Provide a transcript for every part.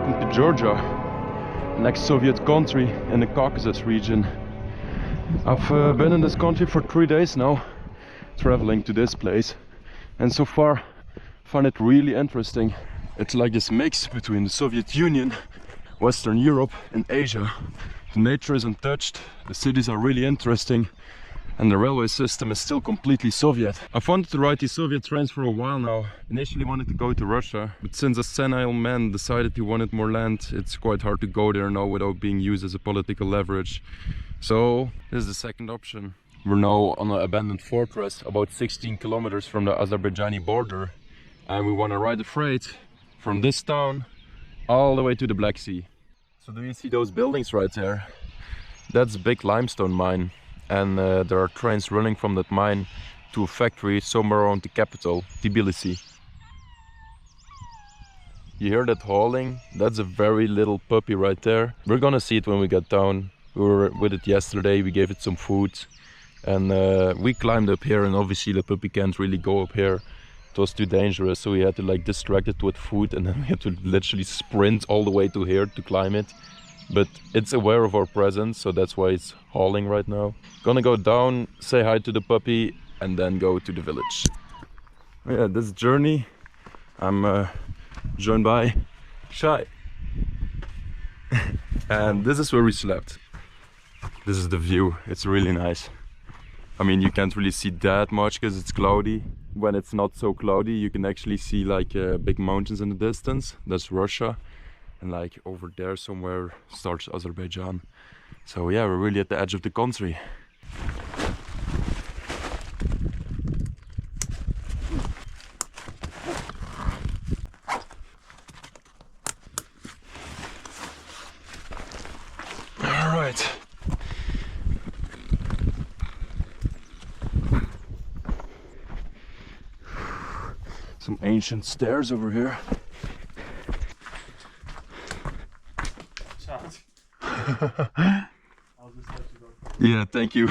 welcome to Georgia, next Soviet country in the Caucasus region. I've been in this country for 3 days now, traveling to this place, and so far I find it really interesting. It's like this mix between the Soviet Union, Western Europe and Asia. The nature is untouched, the cities are really interesting, and the railway system is still completely Soviet. I've wanted to ride these Soviet trains for a while now. Initially wanted to go to Russia, but since a senile man decided he wanted more land, it's quite hard to go there now without being used as a political leverage. So this is the second option. We're now on an abandoned fortress about 16 kilometers from the Azerbaijani border, and we want to ride a freight from this town all the way to the Black Sea. So do you see those buildings right there? That's a big limestone mine. And there are trains running from that mine to a factory somewhere around the capital, Tbilisi. You hear that hauling? That's a very little puppy right there. We're gonna see it when we get down. We were with it yesterday, we gave it some food, and we climbed up here, and obviously the puppy can't really go up here. It was too dangerous, so we had to like distract it with food, and then we had to literally sprint all the way to here to climb it. But it's aware of our presence, so that's why it's hauling right now. Gonna go down, say hi to the puppy, and then go to the village. Yeah, this journey I'm joined by Shai. And this is where we slept. This is the view, it's really nice. I mean, you can't really see that much because it's cloudy. When it's not so cloudy, you can actually see like big mountains in the distance. That's Russia. And like over there somewhere starts Azerbaijan. So yeah, we're really at the edge of the country. All right. Some ancient stairs over here. I'll just let you go. Yeah, thank you.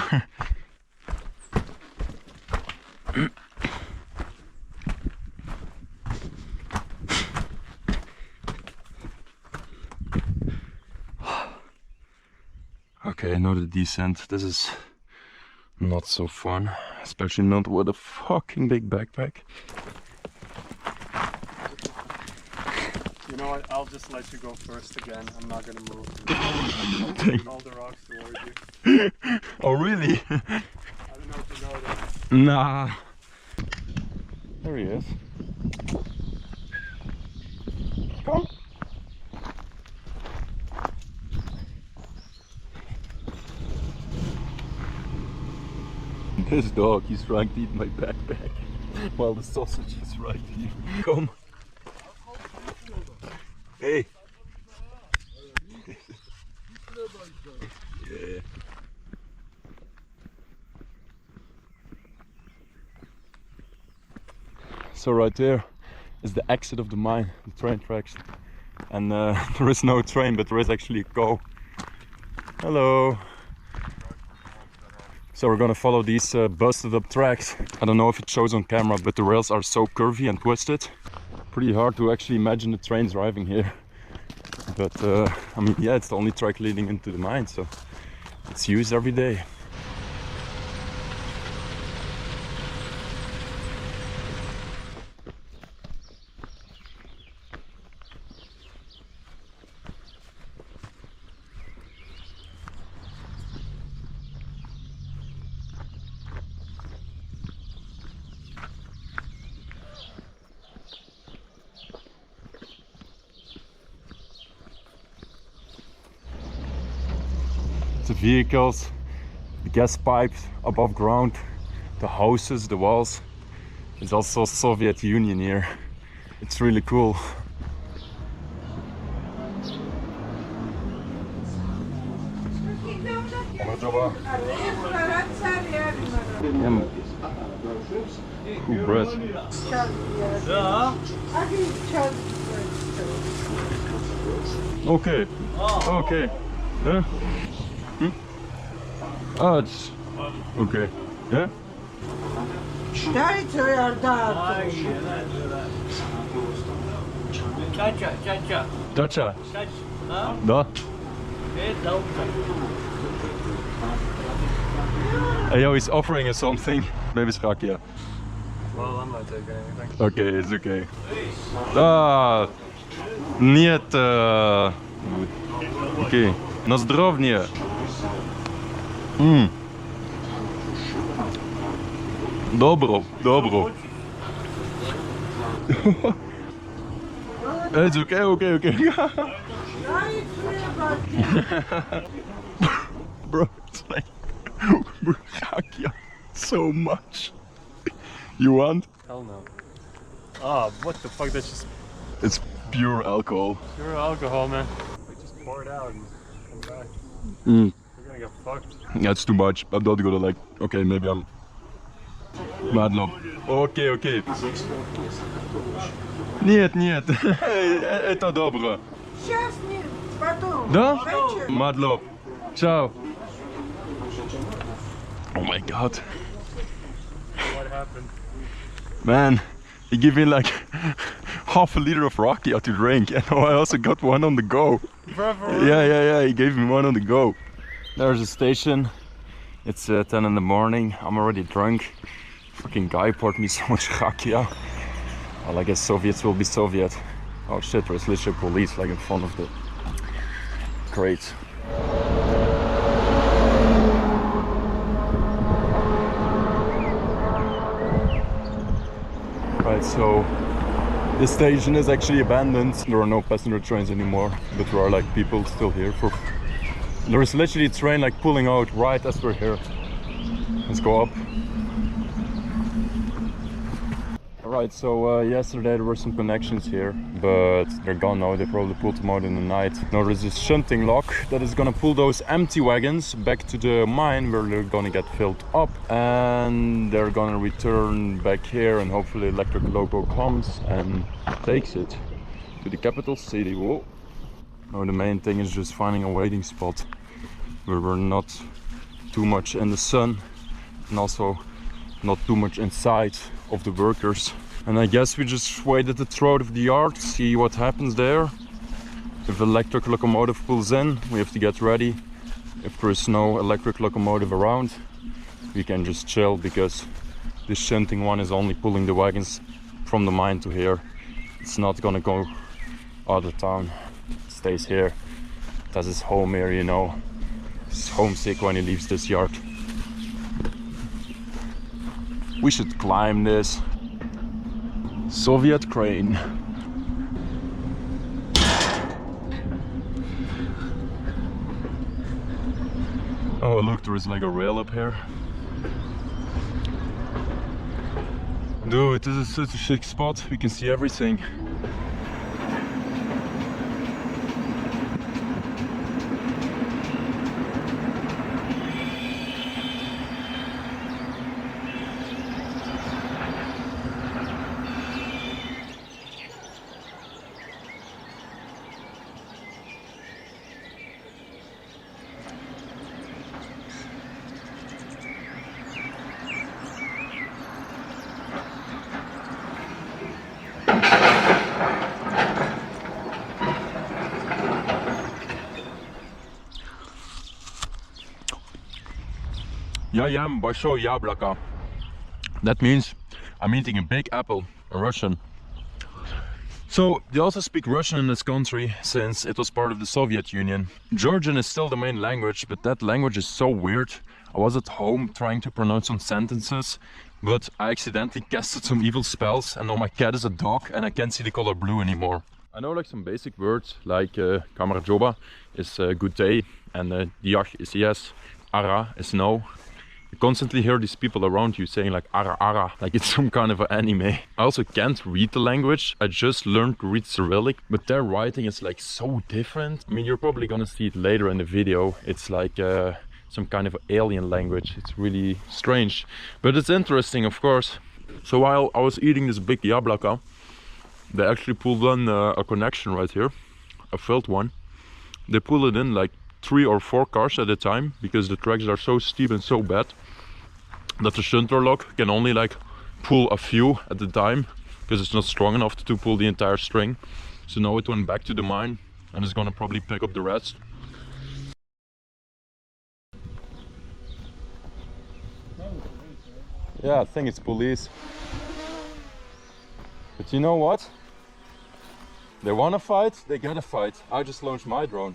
Okay, another descent. This is not so fun, especially not with a fucking big backpack. You know what? I'll just let you go first again. I'm not gonna move. All the rocks toward you. Oh really? I don't know if you know that. Nah. There he is. Come. This dog, he's trying to eat my backpack while the sausage is right here. Come. Hey. Yeah. So right there is the exit of the mine, the train tracks. And there is no train, but there is actually a cow. Hello. So we're gonna follow these busted up tracks. I don't know if it shows on camera, but the rails are so curvy and twisted. Pretty hard to actually imagine the trains driving here. But I mean, yeah, it's the only track leading into the mine, so it's used every day. The vehicles, the gas pipes above ground, the houses, the walls. It's also Soviet Union here. It's really cool. Cool bread. Okay. Okay. Yeah. Oh, it's okay. Yeah. Chacha. Da. Hey, yo, he's offering us something. Maybe it's rakia. Well, I'm not taking anything. Okay, it's okay. Ah, нет. Okay. На здоровье. Добро, добро. It's okay, okay. Bro, it's like rakia so much. You want? Hell no. Ah, what the fuck? That's just It's pure alcohol. pure alcohol, man. We just pour it out and come back. Mm. We're gonna get fucked. That's too much. I'm not gonna like. Okay, maybe I'm. Madlob. Okay. Нет. Это добро. Сейчас нет, потом. Да? Вечер. Madlob. Ciao. Oh my god. What happened? Man, he gave me like half a liter of rakia to drink, and I also got one on the go. Brother. Yeah, he gave me one on the go. There's a station. It's 10 in the morning. I'm already drunk. Fucking guy poured me so much rakia. Well, I guess Soviets will be Soviet. Oh shit, there's literally police like in front of the crate. Right, so this station is actually abandoned. There are no passenger trains anymore, but there are like people still here for. There is literally a train like pulling out right as we're here. Let's go up. Alright, so yesterday there were some connections here, but they're gone now. They probably pulled them out in the night. Now there's this shunting lock that is gonna pull those empty wagons back to the mine where they're gonna get filled up, and they're gonna return back here, and hopefully electric loco comes and takes it to the capital city. Whoa. Now the main thing is just finding a waiting spot where we're not too much in the sun and also not too much inside of the workers. And I guess we just wait at the throat of the yard, see what happens there. If electric locomotive pulls in, we have to get ready. If there is no electric locomotive around, we can just chill, because this shunting one is only pulling the wagons from the mine to here. It's not gonna go out of town. It stays here. That's his home here, you know. He's homesick when he leaves this yard. We should climb this Soviet crane. Oh look, there is like a rail up here. Dude, this is such a sick spot. We can see everything. Я ем большое яблоко. That means I'm eating a big apple in Russian. So they also speak Russian in this country since it was part of the Soviet Union. Georgian is still the main language, but that language is so weird. I was at home trying to pronounce some sentences, but I accidentally casted some evil spells, and now my cat is a dog and I can't see the color blue anymore. I know like some basic words like kamarjoba is good day, and diach is yes, ara is no. You constantly hear these people around you saying like ara ara, like it's some kind of an anime. I also can't read the language. I just learned to read Cyrillic, but their writing is like so different. I mean, you're probably gonna see it later in the video. It's like some kind of alien language. It's really strange, but it's interesting, of course. So while I was eating this big yablaka, they actually pulled in a connection right here, a filled one. They pull it in like 3 or 4 cars at a time, because the tracks are so steep and so bad that the shunter lock can only like pull a few at a time, because it's not strong enough to pull the entire string. So now it went back to the mine I'm just gonna probably pick up the rest. Yeah, I think it's police. But you know what? They wanna fight, they gotta fight. I just launched my drone.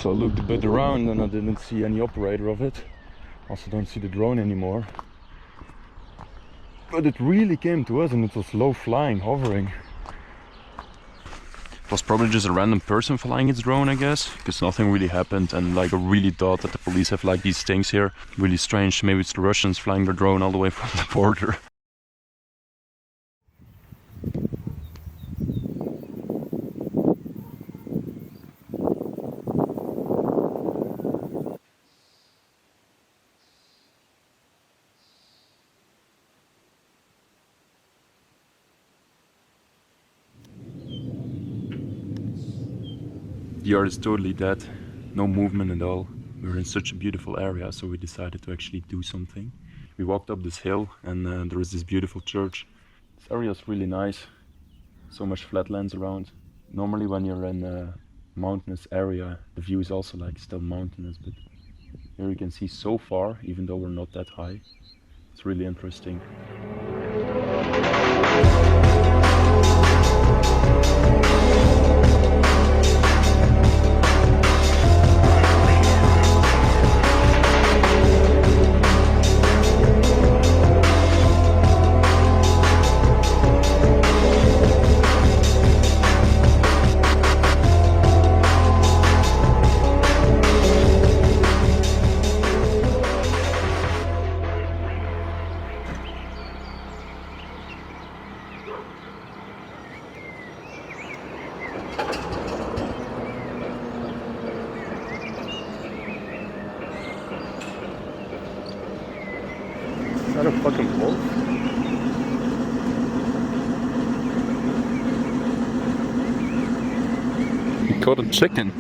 So I looked a bit around and I didn't see any operator of it. Also don't see the drone anymore. But it really came to us and it was low flying, hovering. It was probably just a random person flying its drone, I guess, because nothing really happened, and like I really thought that the police have like these things here. Really strange. Maybe it's the Russians flying their drone all the way from the border. The earth is totally dead, no movement at all. We're in such a beautiful area, so we decided to actually do something. We walked up this hill and there is this beautiful church. This area is really nice, so much flatlands around. Normally when you're in a mountainous area, the view is also like still mountainous, but here you can see so far, even though we're not that high. It's really interesting. Is that a fucking wolf? He caught a chicken.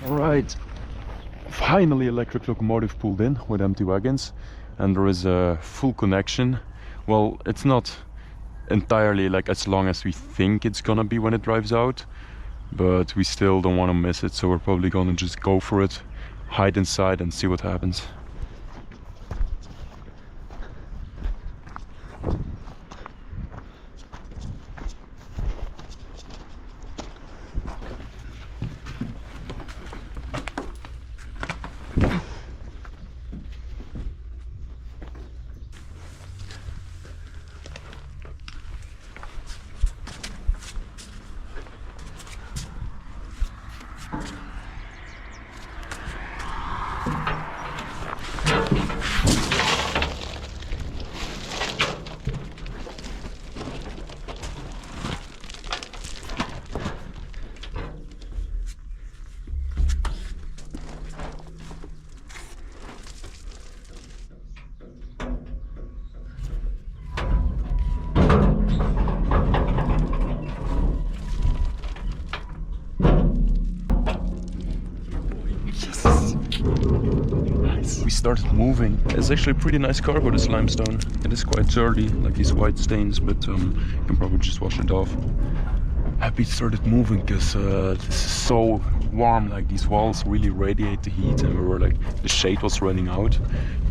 Alright, finally electric locomotive pulled in with empty wagons, and there is a full connection. Well, it's not entirely like as long as we think it's gonna be when it drives out, but we still don't want to miss it, so we're probably gonna just go for it, hide inside and see what happens. We started moving. It's actually a pretty nice cargo, this limestone. It is quite dirty, like these white stains, but you can probably just wash it off. Happy it started moving, because this is so warm, like these walls really radiate the heat, and we were like, the shade was running out.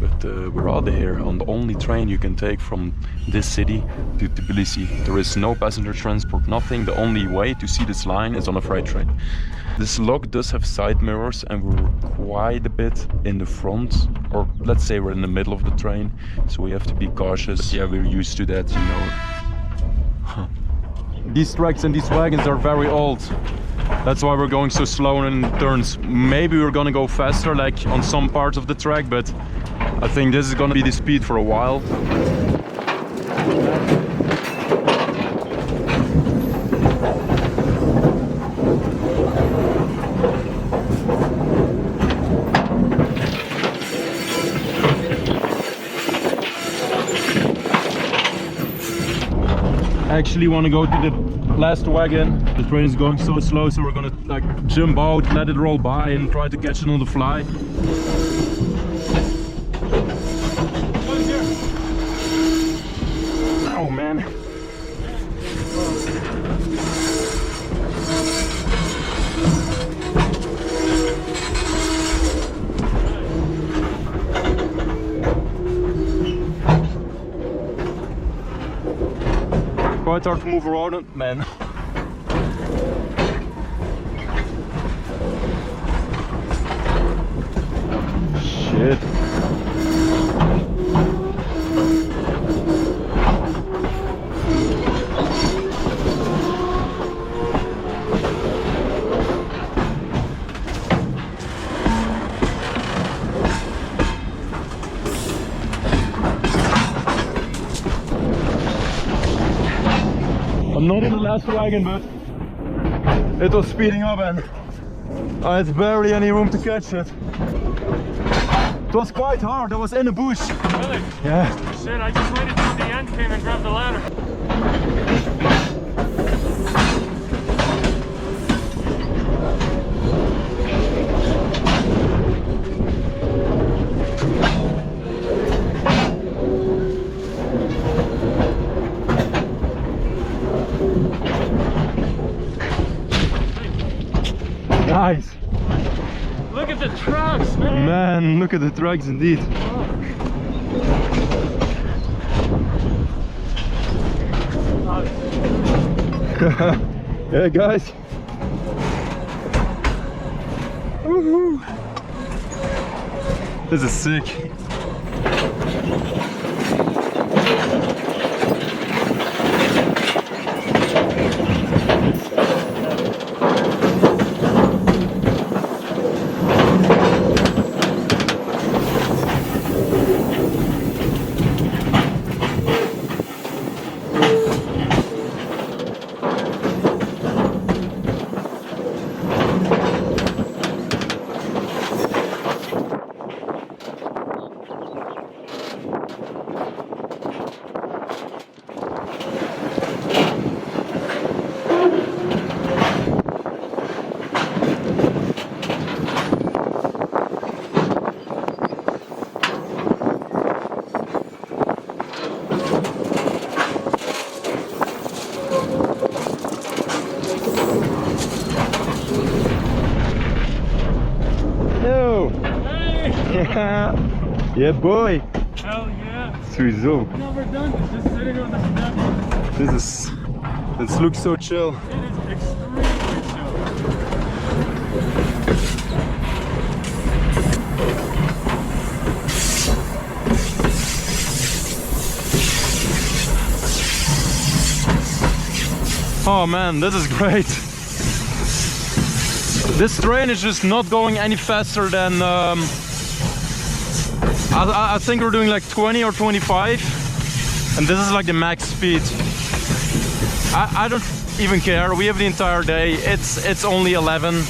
But we're out here on the only train you can take from this city to Tbilisi. There is no passenger transport, nothing. The only way to see this line is on a freight train. This log does have side mirrors, and we're quite a bit in the front, or let's say we're in the middle of the train, so we have to be cautious. But yeah, we're used to that, you know. These tracks and these wagons are very old. That's why we're going so slow in turns. Maybe we're gonna go faster, like on some parts of the track, but I think this is gonna be the speed for a while. I actually want to go to the last wagon. The train is going so slow, so we're gonna like jump out, let it roll by, and try to catch it on the fly. Oh man. Quite hard to move around, man. Shit. I'm not in the last wagon, but it was speeding up and I had barely any room to catch it. It was quite hard. I was in a bush. Really? Yeah. Shit, I just waited till the end came and grabbed the ladder. Nice. Look at the trucks, man. Man, look at the trucks indeed. Yeah, guys. Woohoo. This is sick. Yeah, boy. Hell yeah. Sowieso. Never done this. Just sitting on the step. This looks so chill. It is extremely chill. Oh man, this is great. This train is just not going any faster than I think we're doing like 20 or 25, and this is like the max speed. I don't even care. We have the entire day. It's only 11.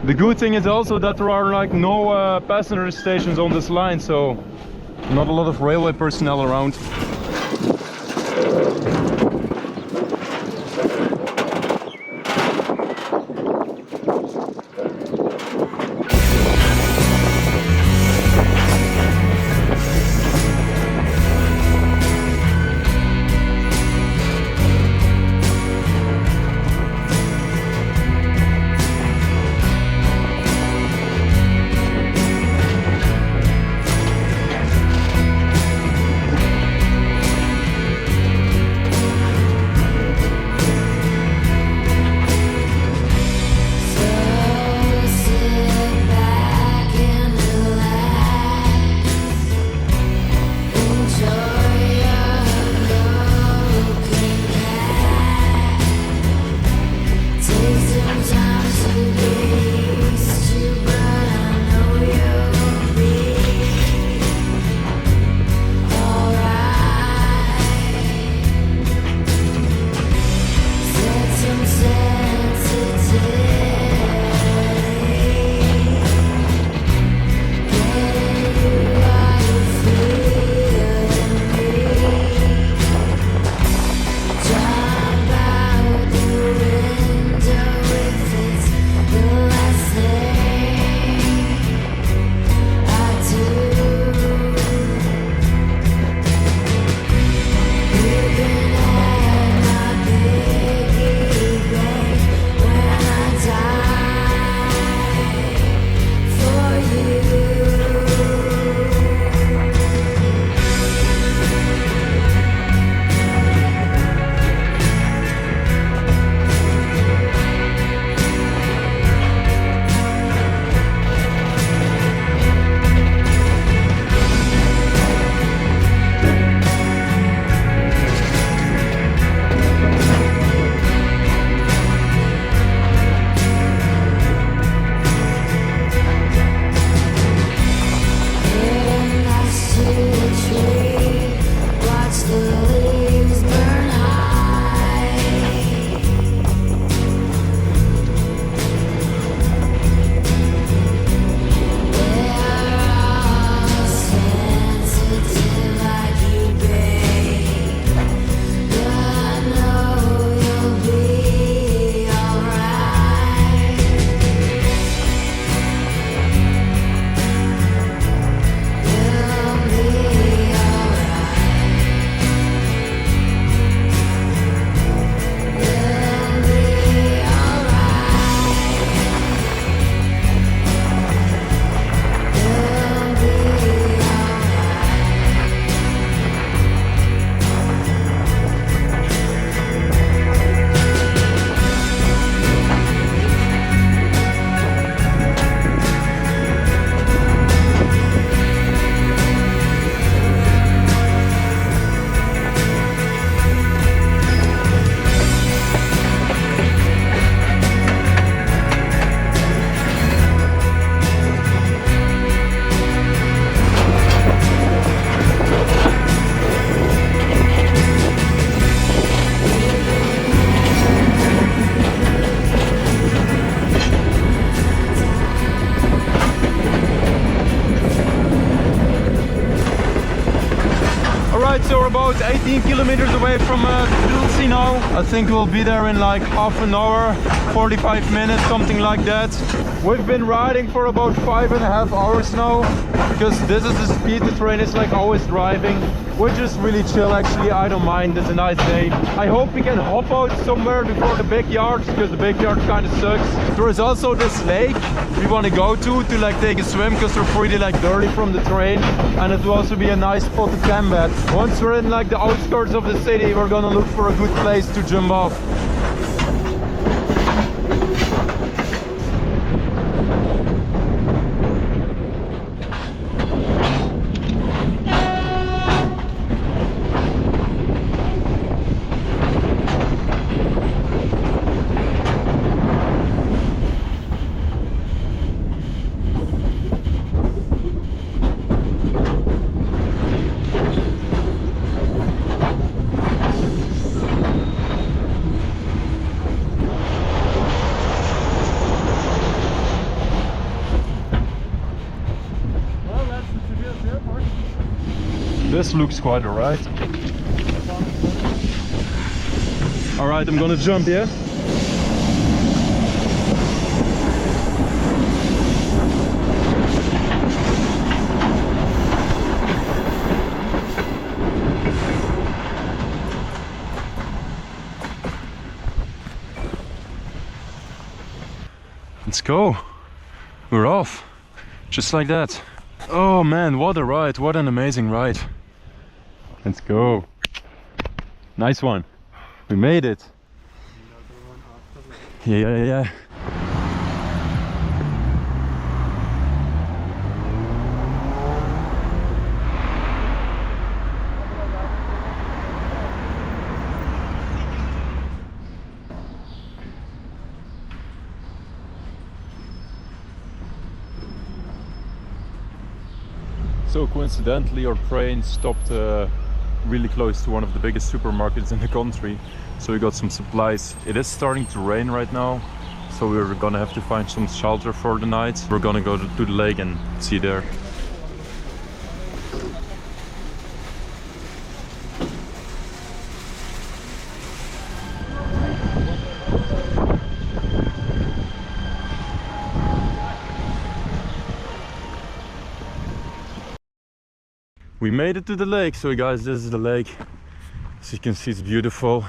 The good thing is also that there are like no passenger stations on this line, so not a lot of railway personnel around. 18 kilometers away from Tulsi now. I think we'll be there in like half an hour, 45 minutes, something like that. We've been riding for about 5.5 hours now, because this is the speed the train is like always driving, which is really chill actually. I don't mind, it's a nice day. I hope we can hop out somewhere before the big yards, because the big yard kind of sucks. There is also this lake we want to go to like take a swim, because we're pretty like dirty from the train, and it will also be a nice spot to camp at. Once we're in like the outskirts of the city, we're gonna look for a good place to jump off. This looks quite alright. Alright, I'm gonna jump, yeah? Let's go. We're off. Just like that. Oh man, what a ride. What an amazing ride. Let's go. Nice one. We made it. Yeah. So coincidentally our train stopped really close to one of the biggest supermarkets in the country, so we got some supplies. It is starting to rain right now, so we're gonna have to find some shelter for the night. We're gonna go to the lake and see there. We made it to the lake. So guys, this is the lake. As you can see, it's beautiful.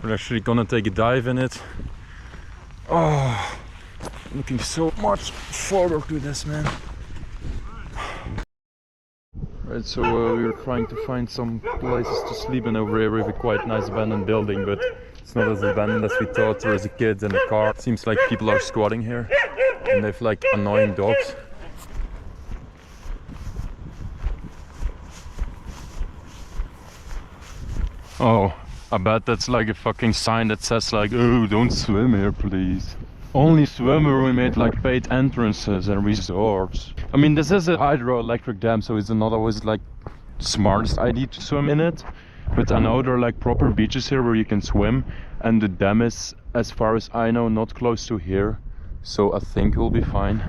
We're actually gonna take a dive in it. Oh, looking so much forward to this, man. Right, so we were trying to find some places to sleep, and over here we have a quite nice abandoned building, but it's not as abandoned as we thought. There is a kid and a car. It seems like people are squatting here, and they have like annoying dogs. Oh, I bet that's like a fucking sign that says like, oh, don't swim here, please. Only swim where we made like paid entrances and resorts. I mean, this is a hydroelectric dam, so it's not always like the smartest idea to swim in it. But I know there are like proper beaches here where you can swim, and the dam is, as far as I know, not close to here. So I think we'll be fine.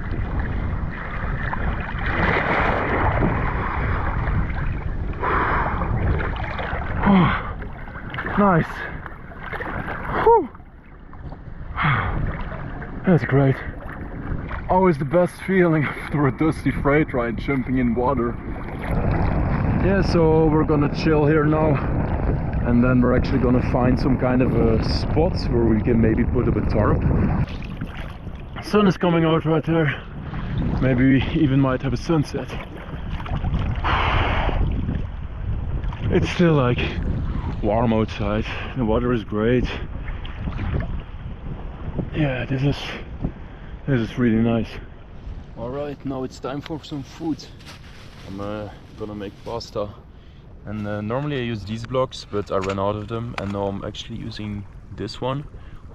Oh. Nice. Whew. That's great. Always the best feeling after a dusty freight ride, jumping in water. Yeah, so we're gonna chill here now, and then we're actually gonna find some kind of a spot where we can maybe put up a tarp. Sun is coming out right there. Maybe we even might have a sunset. It's still like warm outside, the water is great. Yeah, this is really nice. Alright, now it's time for some food. I'm gonna make pasta, and normally I use these blocks, but I ran out of them, and now I'm actually using this one,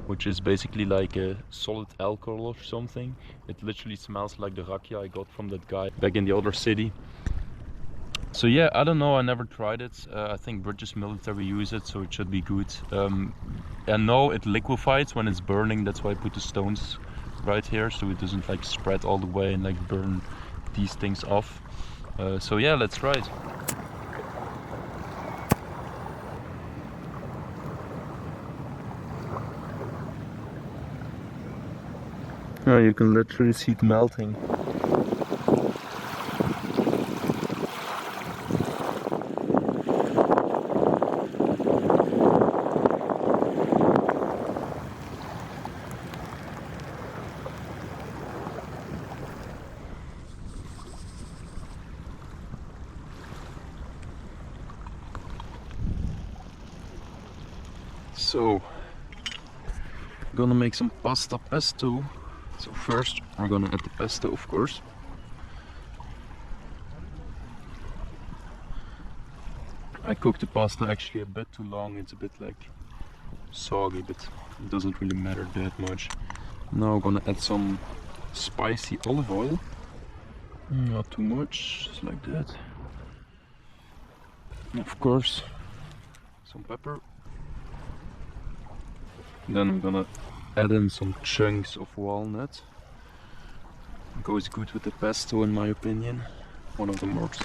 which is basically like a solid alcohol or something. It literally smells like the rakia I got from that guy back in the other city. So yeah, I don't know, I never tried it. I think British military use it, so it should be good. I know it liquefies when it's burning, that's why I put the stones right here, so it doesn't like spread all the way and like burn these things off. So yeah, let's try it. Oh, you can literally see it melting. So, gonna make some pasta pesto. So first we're gonna add the pesto, of course. I cooked the pasta actually a bit too long. It's a bit like soggy, but it doesn't really matter that much. Now I'm gonna add some spicy olive oil. Not too much, just like that. And of course, some pepper. Then I'm gonna add in some chunks of walnut. Goes good with the pesto in my opinion. One of the most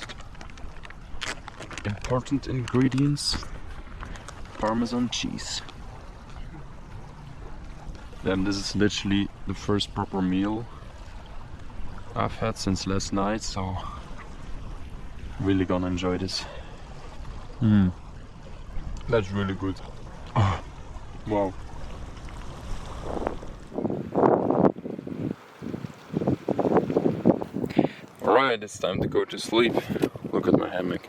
important ingredients. Parmesan cheese. Then this is literally the first proper meal I've had since last night, so really gonna enjoy this. That's really good. Oh, wow. Alright, it's time to go to sleep. Look at my hammock.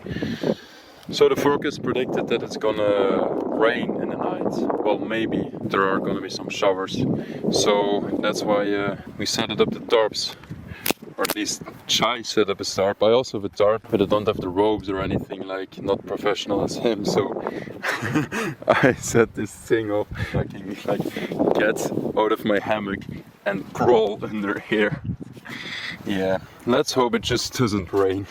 So the forecast predicted that it's gonna rain in the night. Well, maybe there are gonna be some showers. So that's why we set it up the tarps. Or at least Chai set up a tarp. I also have a tarp, but I don't have the ropes or anything, like not professional as him. So I set this thing up. I can like get out of my hammock and crawl under here. Yeah, let's hope it just doesn't rain.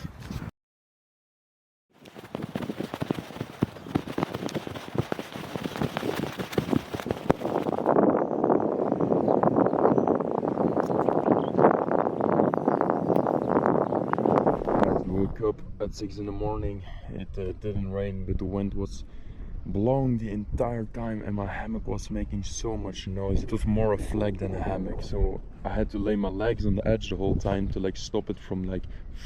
Woke up at 6 in the morning. It didn't rain, but the wind was blowing the entire time and my hammock was making so much noise. It was more a flag than a hammock, so I had to lay my legs on the edge the whole time to like stop it from like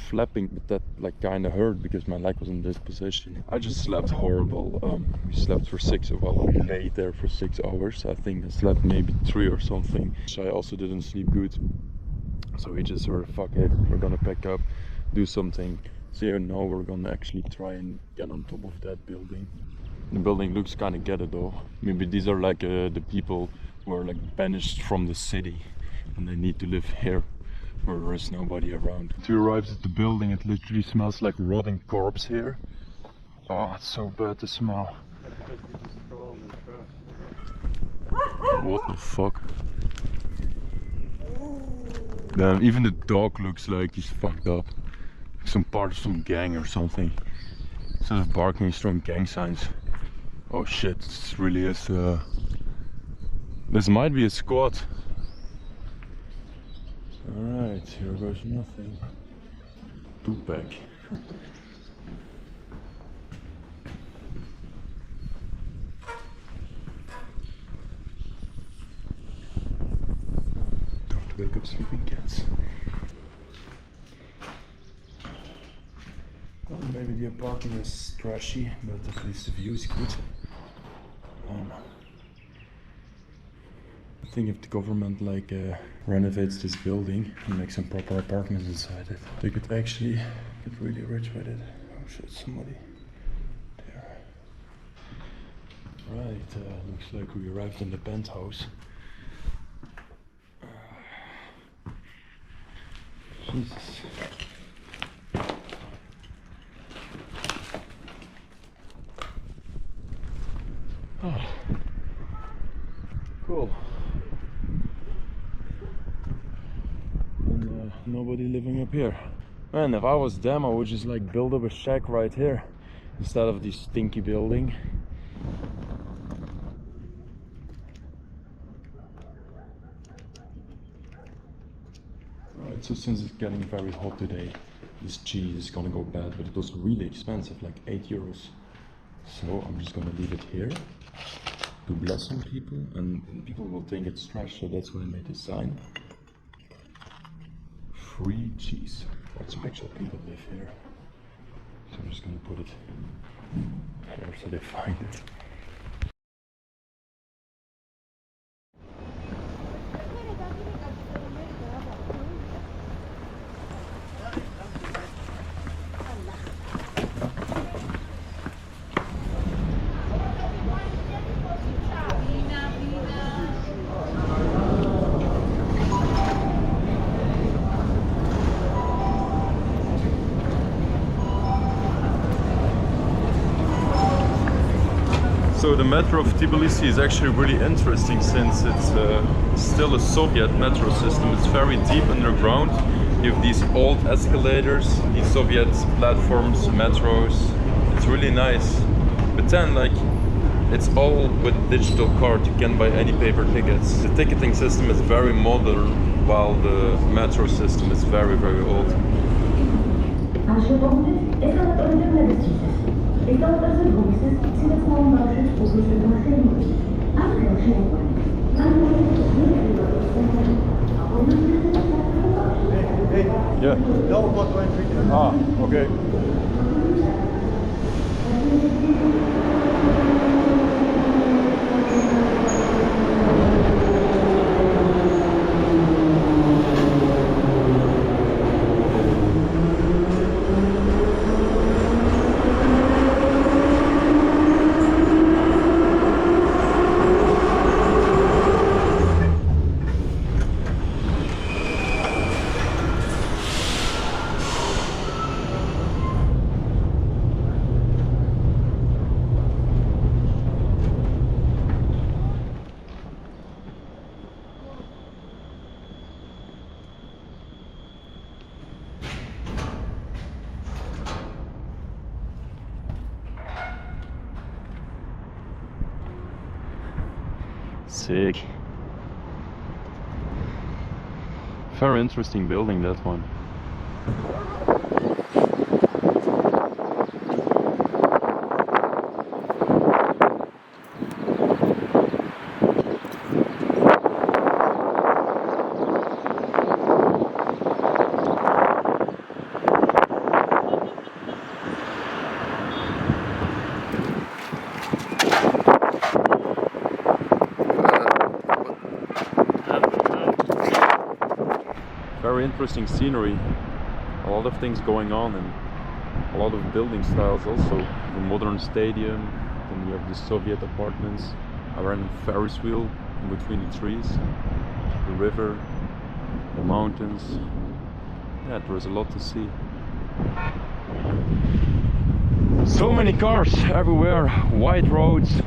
flapping, but that like kind of hurt because my leg was in this position. I just slept horrible. We slept for 6, well, we lay there for 6 hours. I think I slept maybe 3 or something. So I also didn't sleep good, so we just were fuck it, we're gonna pack up, do something. So yeah, now we're gonna actually try and get on top of that building. The building looks kind of ghetto though. Maybe these are like the people who are like banished from the city and they need to live here where there is nobody around. To arrive at the building, it literally smells like rotting corpse here. Oh, it's so bad, the smell. What the fuck? Damn, even the dog looks like he's fucked up. Some part of some gang or something. Instead of barking, he's throwing gang signs. Oh shit, this really is this might be a squad. Alright, here goes nothing. 2-pack. Don't wake up sleeping cats. Well, maybe the apartment is trashy, but at least the view is good. I think if the government like renovates this building and makes some proper apartments inside it, they could actually get really rich with it. Oh shit, somebody there. Right, looks like we arrived in the penthouse. Jesus. Oh, cool. And nobody living up here. Man, if I was them, I would just like build up a shack right here instead of this stinky building. Right, so since it's getting very hot today, this cheese is gonna go bad, but it was really expensive, like 8 euros. So I'm just gonna leave it here to bless some people, and people will think it's trash, so that's why I made this sign. free cheese. Lots of actual people live here. So I'm just gonna put it here so they find it. So the metro of Tbilisi is actually really interesting since it's still a Soviet metro system. It's very deep underground. You have these old escalators, these Soviet platforms, metros. It's really nice. But then like it's all with digital card. You can't buy any paper tickets. The ticketing system is very modern while the metro system is very, very old. Yeah. Ah, okay. Sick. Very interesting building, that one. Very interesting scenery, a lot of things going on and a lot of building styles also. The modern stadium, then you have the Soviet apartments. I ran a Ferris wheel in between the trees, the river, the mountains. Yeah, there was a lot to see. So many cars everywhere, wide roads,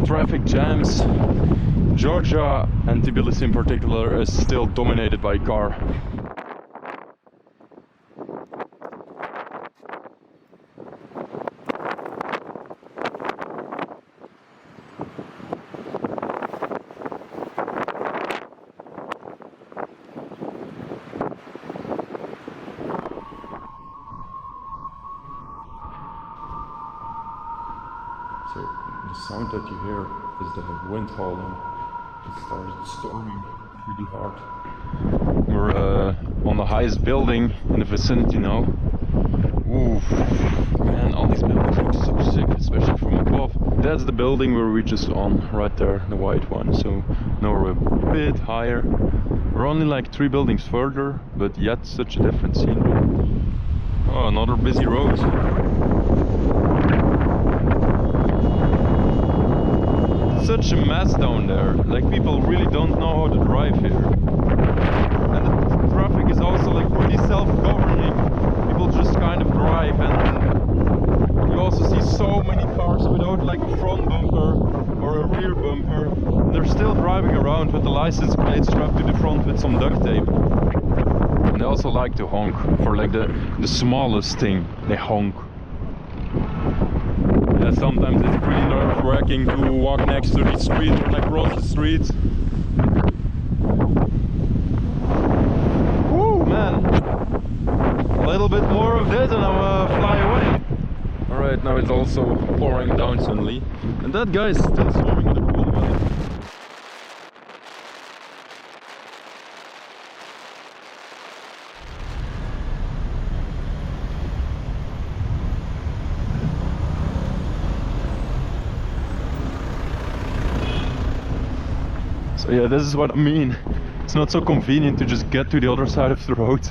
traffic jams. Georgia, and Tbilisi in particular, is still dominated by car. So the sound that you hear is the wind howling. It started storming really hard. We're on the highest building in the vicinity now. Ooh, man, all these buildings look so sick, especially from above. That's the building we were just on, right there, the white one. So now we're a bit higher. We're only like 3 buildings further, but yet such a different scenery. Oh, another busy road. Such a mess down there, like people really don't know how to drive here. And the traffic is also like pretty self-governing. People just kind of drive, and you also see so many cars without like a front bumper or a rear bumper. They're still driving around with the license plate strapped to the front with some duct tape. And they also like to honk for like the smallest thing, they honk. Yeah, sometimes it's pretty nerve-wracking to walk next to the street or like cross the streets. Woo, man! A little bit more of this and I'll fly away. Alright, now it's also pouring down suddenly. And that guy is still swimming in the pool, man. So yeah, this is what I mean. It's not so convenient to just get to the other side of the road.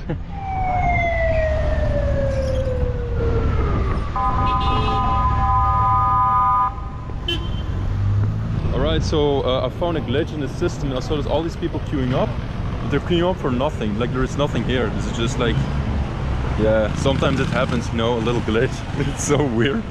Alright, so I found a glitch in the system. I saw there's all these people queuing up, but they're queuing up for nothing. Like there is nothing here. This is just like, yeah, sometimes it happens, you know, a little glitch. It's so weird.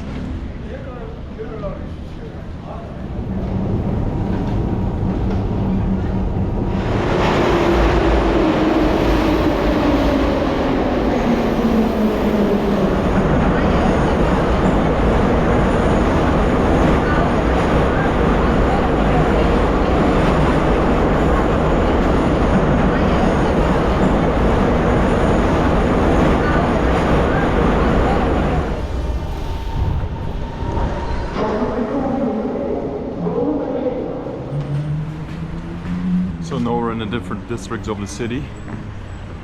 So now we're in the different districts of the city.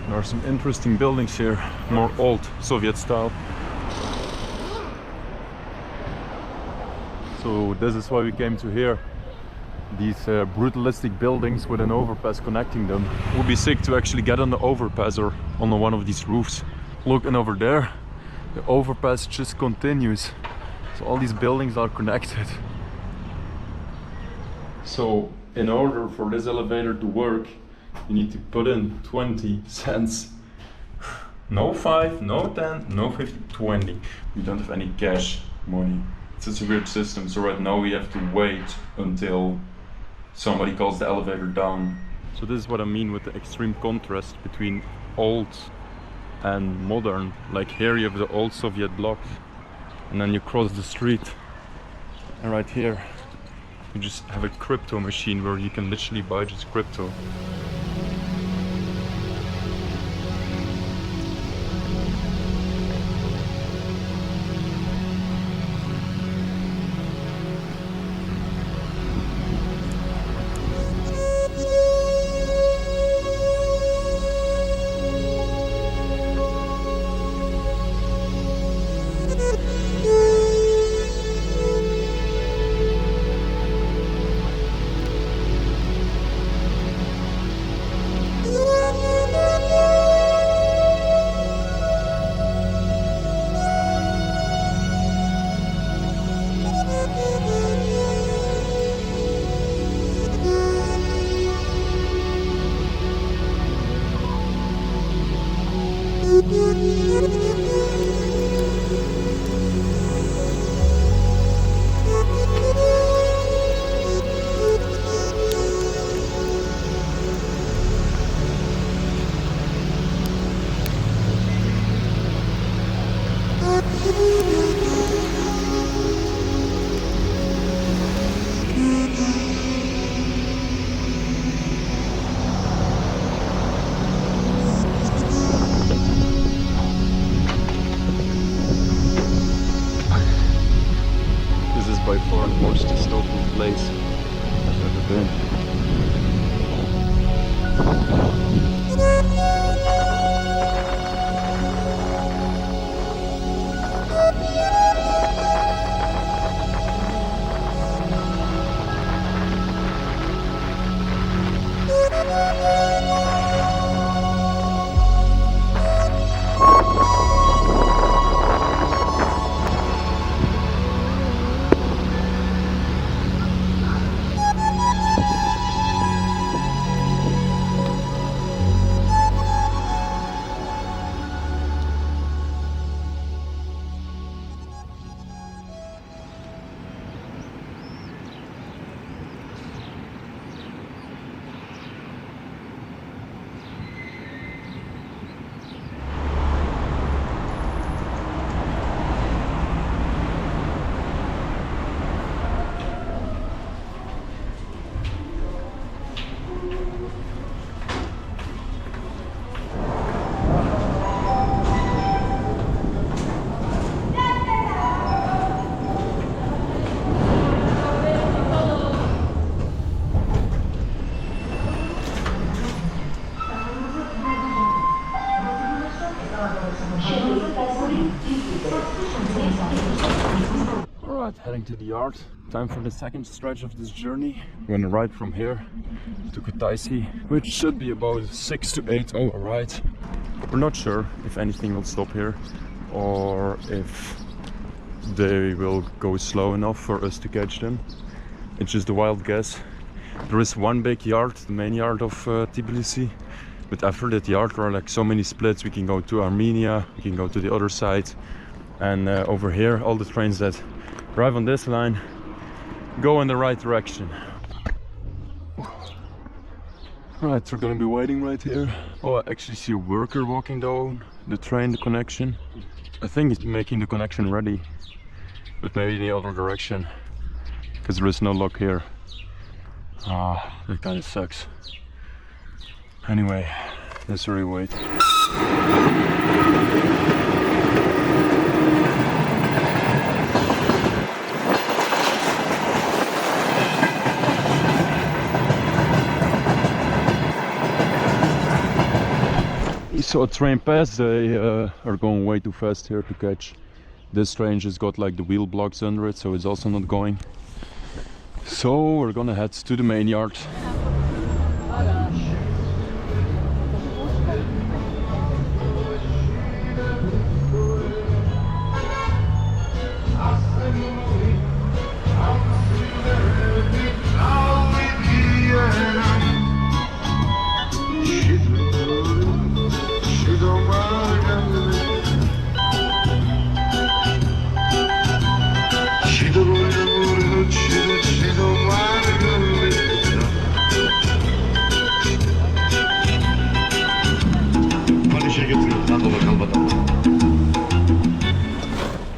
There are some interesting buildings here, more old Soviet style. So this is why we came to here. These brutalistic buildings with an overpass connecting them. It would be sick to actually get on the overpass or on one of these roofs. Look, and over there, the overpass just continues. So all these buildings are connected. So in order for this elevator to work, you need to put in 20 cents. No 5, no 10, no 50, 20. We don't have any cash money. It's such a weird system. So right now we have to wait until somebody calls the elevator down. So this is what I mean with the extreme contrast between old and modern. Like here you have the old Soviet blocks, and then you cross the street, and right here you just have a crypto machine where you can literally buy just crypto. heading to the yard. Time for the second stretch of this journey. We're gonna ride from here to Kutaisi, which should be about 6 to 8 hour ride. We're not sure if anything will stop here or if they will go slow enough for us to catch them. It's just a wild guess. There is one big yard, the main yard of Tbilisi, but after that yard there are like so many splits. We can go to Armenia, we can go to the other side, and over here all the trains that drive on this line go in the right direction. Right, we're gonna be waiting right here. Oh, I actually see a worker walking down the train, the connection. I think he's making the connection ready, but maybe in the other direction, because there is no lock here. Ah, that kind of sucks. Anyway, let's hurry wait. We saw a train pass. They are going way too fast here to catch. This train just got like the wheel blocks under it, so it's also not going. So we're gonna head to the main yard.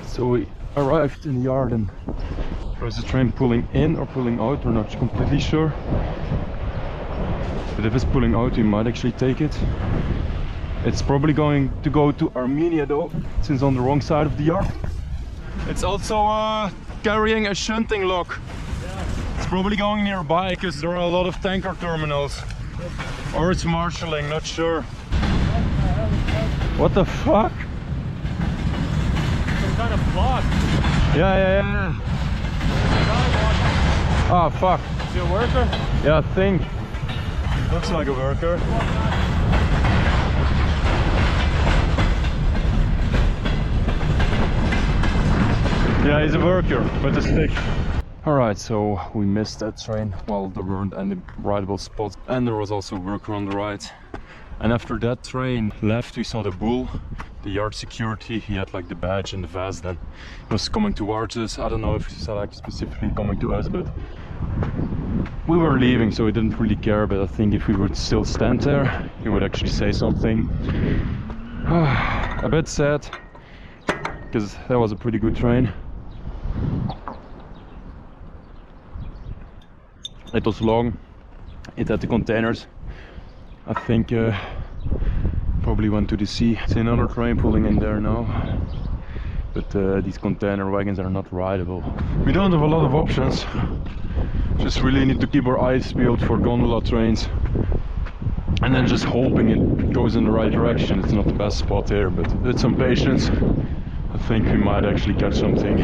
So we arrived in the yard and there's a train pulling in or pulling out, we're not completely sure. But if it's pulling out, we might actually take it. It's probably going to go to Armenia though, since on the wrong side of the yard. It's also carrying a shunting lock. It's probably going nearby because there are a lot of tanker terminals. Or it's marshalling, not sure. What the fuck? Some kind of block. Yeah. Ah, fuck. Is he a worker? Yeah, I think. Looks like a worker. Yeah, he's a worker with a stick. Alright, so we missed that train while there weren't any rideable spots, and there was also a worker on the right. And after that train left, we saw the bull, the yard security. He had like the badge and the vest, and he was coming towards us. I don't know if he said like specifically coming to us, but we were leaving, so he didn't really care. But I think if we would still stand there, he would actually say something. A bit sad, because that was a pretty good train. It was long, it had the containers. I think probably went to the sea. It's another train pulling in there now. But these container wagons are not rideable. We don't have a lot of options. Just really need to keep our eyes peeled for gondola trains. And then just hoping it goes in the right direction. It's not the best spot here, but with some patience, I think we might actually catch something.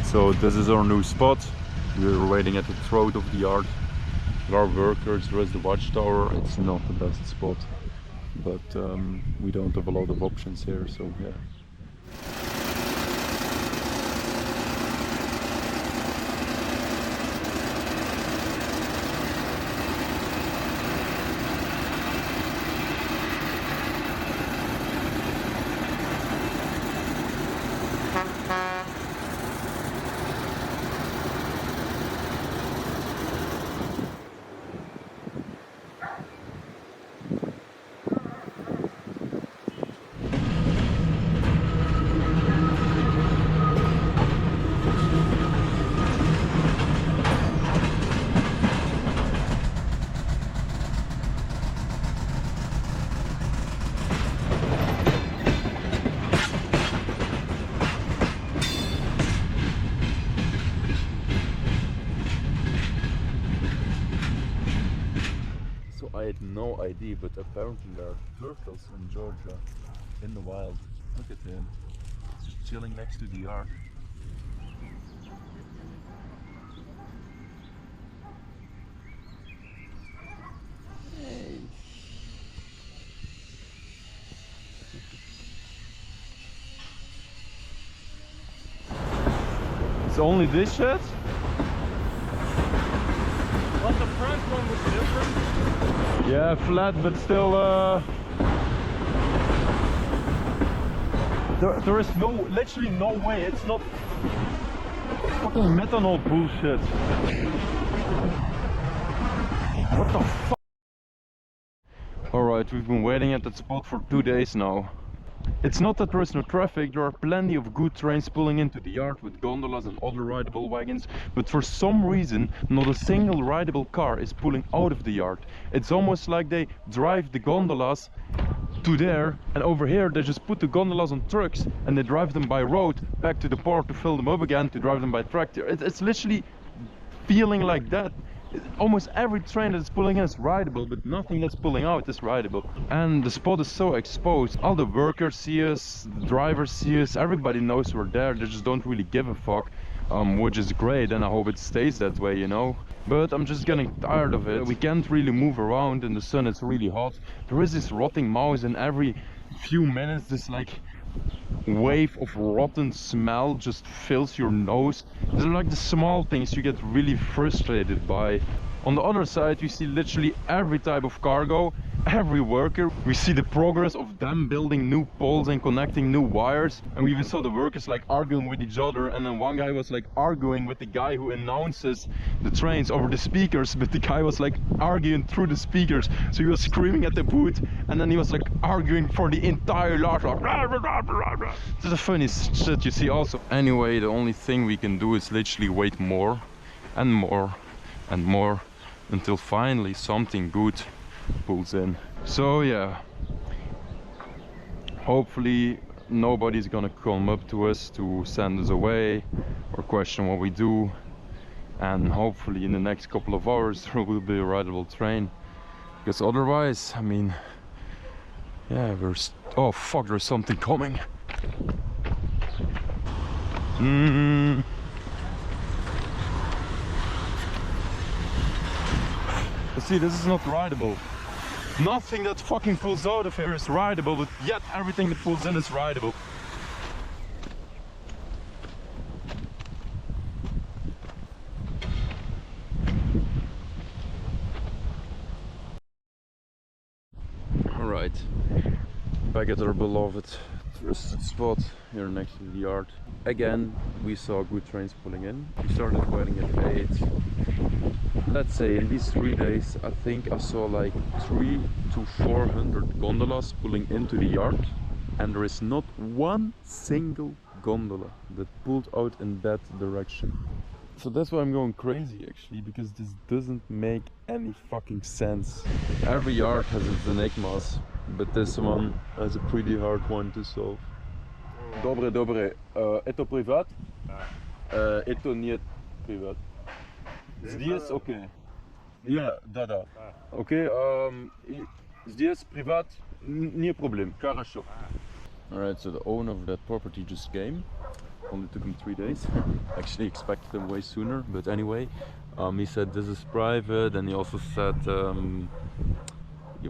So this is our new spot. We're waiting at the throat of the yard. There are workers, there is the watchtower. It's not the best spot, but we don't have a lot of options here, so yeah. I had no idea, but apparently there are turtles in Georgia in the wild. Look at him. He's just chilling next to the yard. Hey. It's only this shit? Well, the front one was different. Yeah, flat, but still there is literally no way. It's not fucking methanol bullshit. What the fuck? Alright, we've been waiting at that spot for 2 days now. It's not that there is no traffic, there are plenty of good trains pulling into the yard with gondolas and other rideable wagons, but for some reason not a single rideable car is pulling out of the yard. It's almost like they drive the gondolas to there, and over here they just put the gondolas on trucks and they drive them by road back to the port to fill them up again, to drive them by tractor. It's literally feeling like that. Almost every train that's pulling in is rideable, but nothing that's pulling out is rideable. And the spot is so exposed. All the workers see us, the drivers see us, everybody knows we're there. They just don't really give a fuck, which is great, and I hope it stays that way, you know. But I'm just getting tired of it. We can't really move around in the sun, it's really hot. There is this rotting mouse, and every few minutes this like wave of rotten smell just fills your nose. They're like the small things you get really frustrated by. On the other side we see literally every type of cargo, every worker. We see the progress of them building new poles and connecting new wires, and we even saw the workers like arguing with each other, and then one guy was like arguing with the guy who announces the trains over the speakers, but the guy was like arguing through the speakers, so he was screaming at the booth and then he was like arguing for the entire lot. It's the funniest shit you see also. Anyway, the only thing we can do is literally wait more and more and more until finally something good pulls in. So yeah, hopefully nobody's gonna come up to us to send us away or question what we do, and hopefully in the next couple of hours there will be a rideable train, because otherwise, I mean, yeah, oh fuck, there's something coming. See, this is not rideable. Nothing that fucking pulls out of here is rideable, but yet everything that pulls in is rideable. Alright, back at our beloved first spot here next to the yard. Again, we saw good trains pulling in. We started waiting at 8. Let's say in these 3 days, I think I saw like 300 to 400 gondolas pulling into the yard, and there is not one single gondola that pulled out in that direction. So that's why I'm going crazy actually, because this doesn't make any fucking sense. Every yard has its enigmas, but this one has a pretty hard one to solve. Dobre, dobre. Eto privat? Eto niet privat. Здесь okay. Ja, da. Okay, здесь privat, не проблем. Хорошо. Alright, so the owner of that property just came. Only took him 3 days. Actually expected him way sooner, but anyway, he said this is private, and he also said he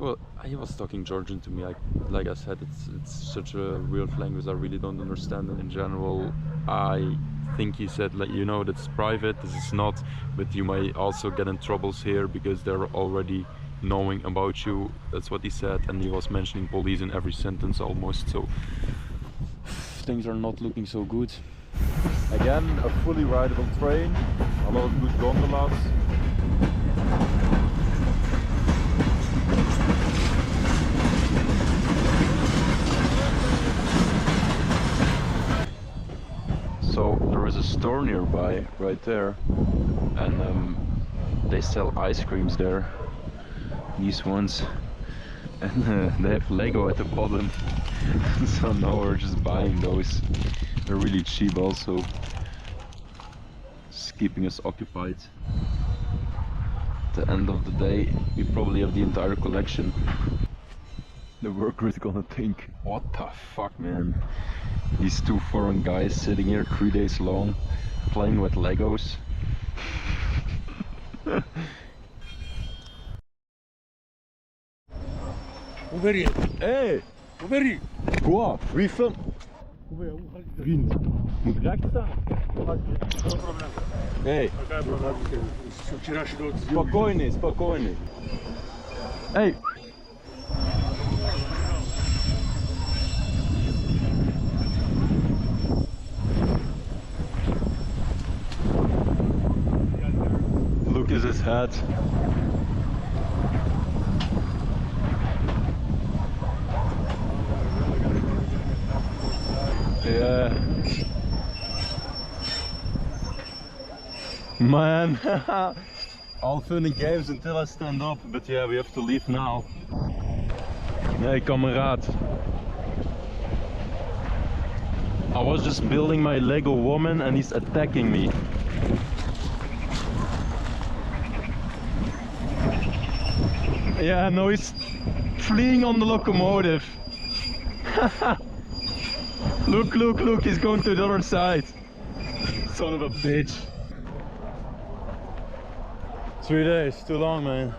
was talking Georgian to me. Like I said, it's such a weird language I really don't understand, and in general I think he said, like, you know, that's private, this is not, but you might also get in troubles here because they're already knowing about you. That's what he said, and he was mentioning police in every sentence almost, so things are not looking so good. Again, a fully rideable train, a lot of good gondolas. So there is a store nearby, right there, and they sell ice creams there, these ones, and they have Lego at the bottom. So now we're just buying those. They're really cheap also, just keeping us occupied. at the end of the day we probably have the entire collection. The worker is gonna think, what the fuck, man? These two foreign guys sitting here 3 days long playing with Legos. Hey! Quoi? Wie film? Vriend, moet recht staan. Hey! Spokojnie, spokojnie. Hey! Look at his hat. Yeah. Man. All fun and games until I stand up, but yeah, we have to leave now. Hey, kameraad. I was just building my Lego woman and he's attacking me. Yeah, no, he's fleeing on the locomotive. Look, look, look, he's going to the other side. Son of a bitch. 3 days, too long, man.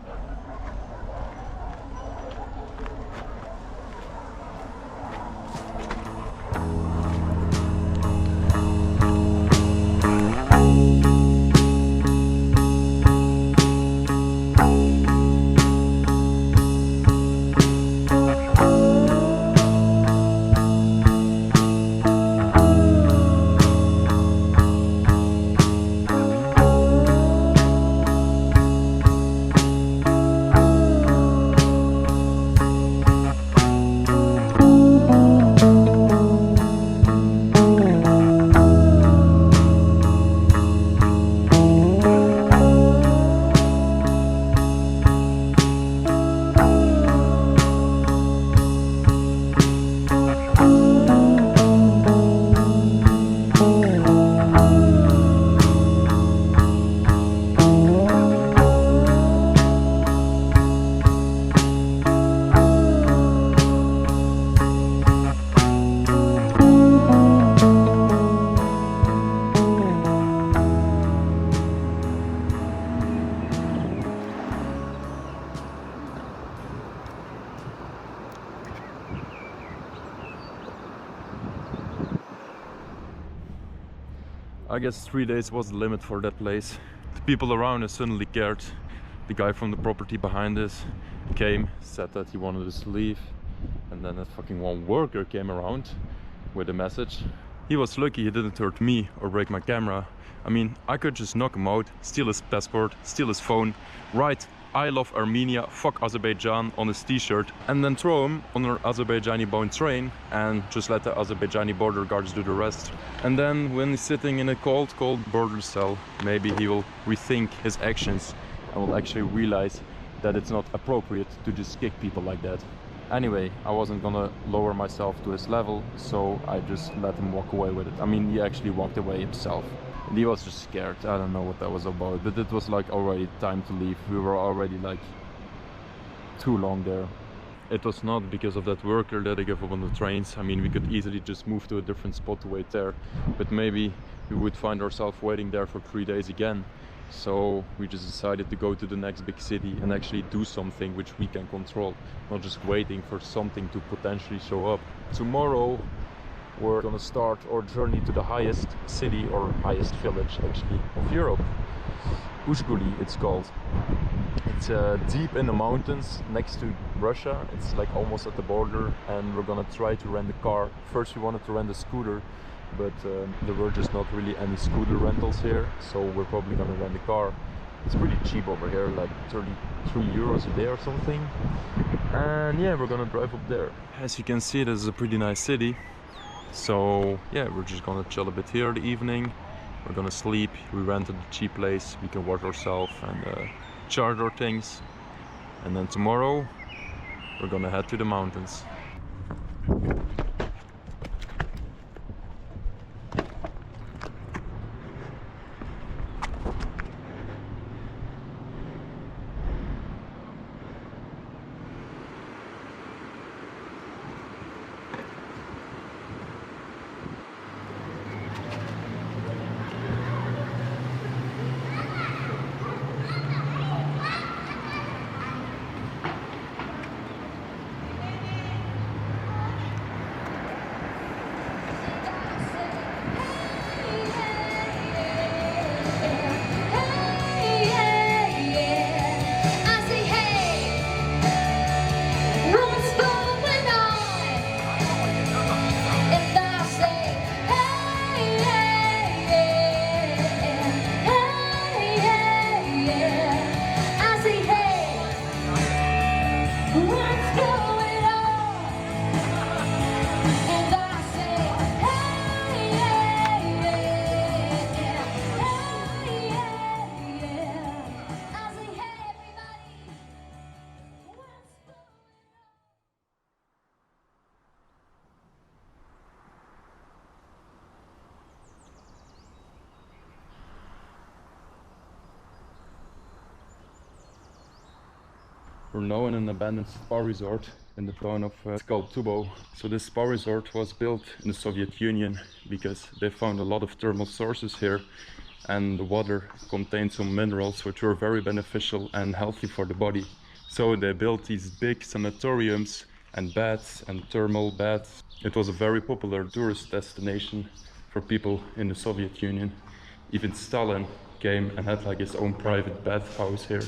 I guess 3 days was the limit for that place. The people around us suddenly cared. The guy from the property behind us came, said that he wanted us to leave, and then that fucking one worker came around with a message. He was lucky he didn't hurt me or break my camera. I mean, I could just knock him out, steal his passport, steal his phone, write "I love Armenia, fuck Azerbaijan" on his t-shirt, and then throw him on an Azerbaijani bound train and just let the Azerbaijani border guards do the rest. And then when he's sitting in a cold border cell, maybe he will rethink his actions and will actually realize that it's not appropriate to just kick people like that. Anyway, I wasn't gonna lower myself to his level, so I just let him walk away with it. I mean, he actually walked away himself. And he was just scared. I don't know what that was about, but it was like already time to leave. We were already like too long there. It was not because of that worker that I gave up on the trains. I mean, we could easily just move to a different spot to wait there, but maybe we would find ourselves waiting there for 3 days again. So we just decided to go to the next big city and actually do something which we can control, not just waiting for something to potentially show up. Tomorrow we're gonna start our journey to the highest city, or highest village actually, of Europe. Uzhguli it's called. It's deep in the mountains next to Russia. It's like almost at the border, and we're gonna try to rent a car. First we wanted to rent a scooter, but there were just not really any scooter rentals here, so we're probably gonna rent a car. It's pretty cheap over here, like 33 euros a day or something. And yeah, we're gonna drive up there. As you can see, this is a pretty nice city. So yeah, we're just gonna chill a bit here in the evening. We're gonna sleep. We rented a cheap place. We can wash ourselves and charge our things. And then tomorrow we're gonna head to the mountains. We're now in an abandoned spa resort in the town of Skaltubo. So this spa resort was built in the Soviet Union because they found a lot of thermal sources here, and the water contained some minerals which were very beneficial and healthy for the body. So they built these big sanatoriums and baths and thermal baths. It was a very popular tourist destination for people in the Soviet Union. Even Stalin came and had like his own private bathhouse here.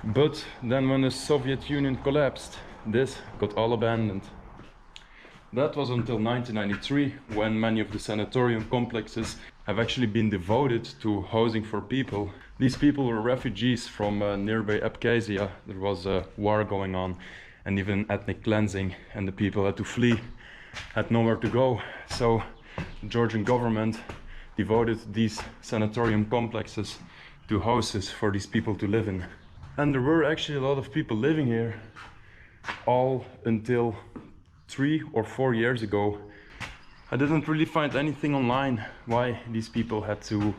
But then when the Soviet Union collapsed, this got all abandoned. That was until 1993, when many of the sanatorium complexes have actually been devoted to housing for people. These people were refugees from nearby Abkhazia. There was a war going on and even ethnic cleansing, and the people had to flee, had nowhere to go. So the Georgian government devoted these sanatorium complexes to houses for these people to live in. And there were actually a lot of people living here, all until 3 or 4 years ago. I didn't really find anything online why these people had to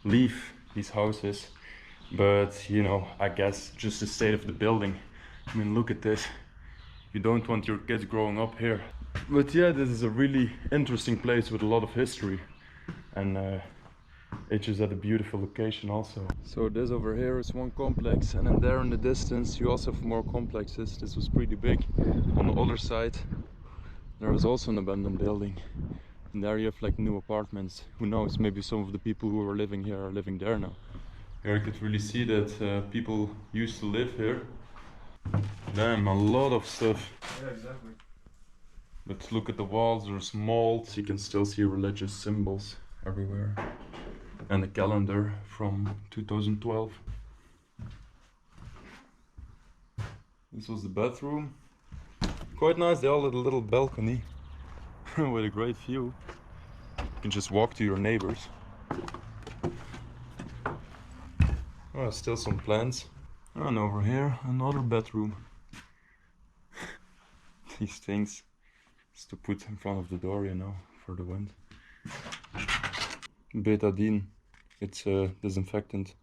leave these houses, but you know, I guess just the state of the building. I mean, look at this. You don't want your kids growing up here. But yeah, this is a really interesting place with a lot of history, and it's just at a beautiful location also. So this over here is one complex, and then there in the distance you also have more complexes. This was pretty big. On the other side there was also an abandoned building, and there you have like new apartments. Who knows, maybe some of the people who were living here are living there now. Here you could really see that people used to live here. Damn, a lot of stuff. Yeah, exactly. But look at the walls, there's molds, you can still see religious symbols everywhere. And a calendar from 2012. This was the bathroom. Quite nice, they all had a little balcony with a great view. You can just walk to your neighbors. Oh, still some plants. And over here, another bedroom. These things is to put in front of the door, you know, for the wind. Betadine, it's a disinfectant.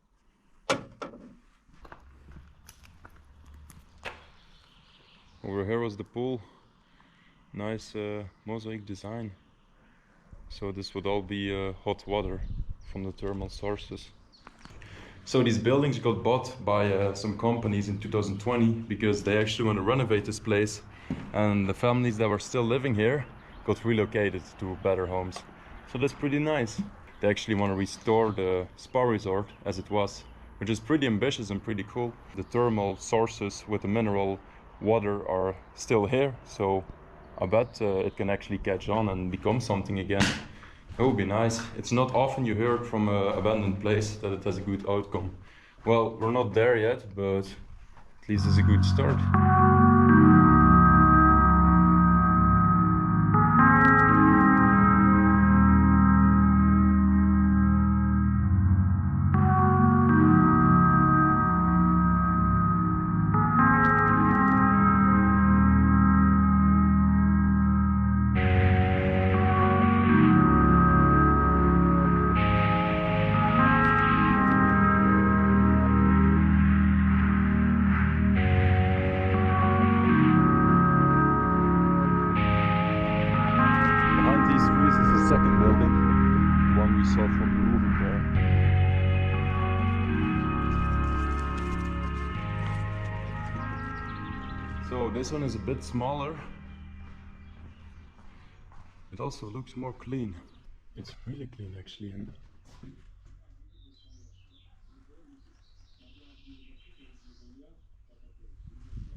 Over here was the pool. Nice mosaic design. So this would all be hot water from the thermal sources. So these buildings got bought by some companies in 2020 because they actually want to renovate this place, and the families that were still living here got relocated to better homes. So that's pretty nice. They actually want to restore the spa resort as it was, which is pretty ambitious and pretty cool. The thermal sources with the mineral water are still here, so I bet it can actually catch on and become something again. It would be nice. It's not often you hear from an abandoned place that it has a good outcome. Well, we're not there yet, but at least it's a good start. Second building, the one we saw from the roof there. So this one is a bit smaller. It also looks more clean. It's really clean actually. And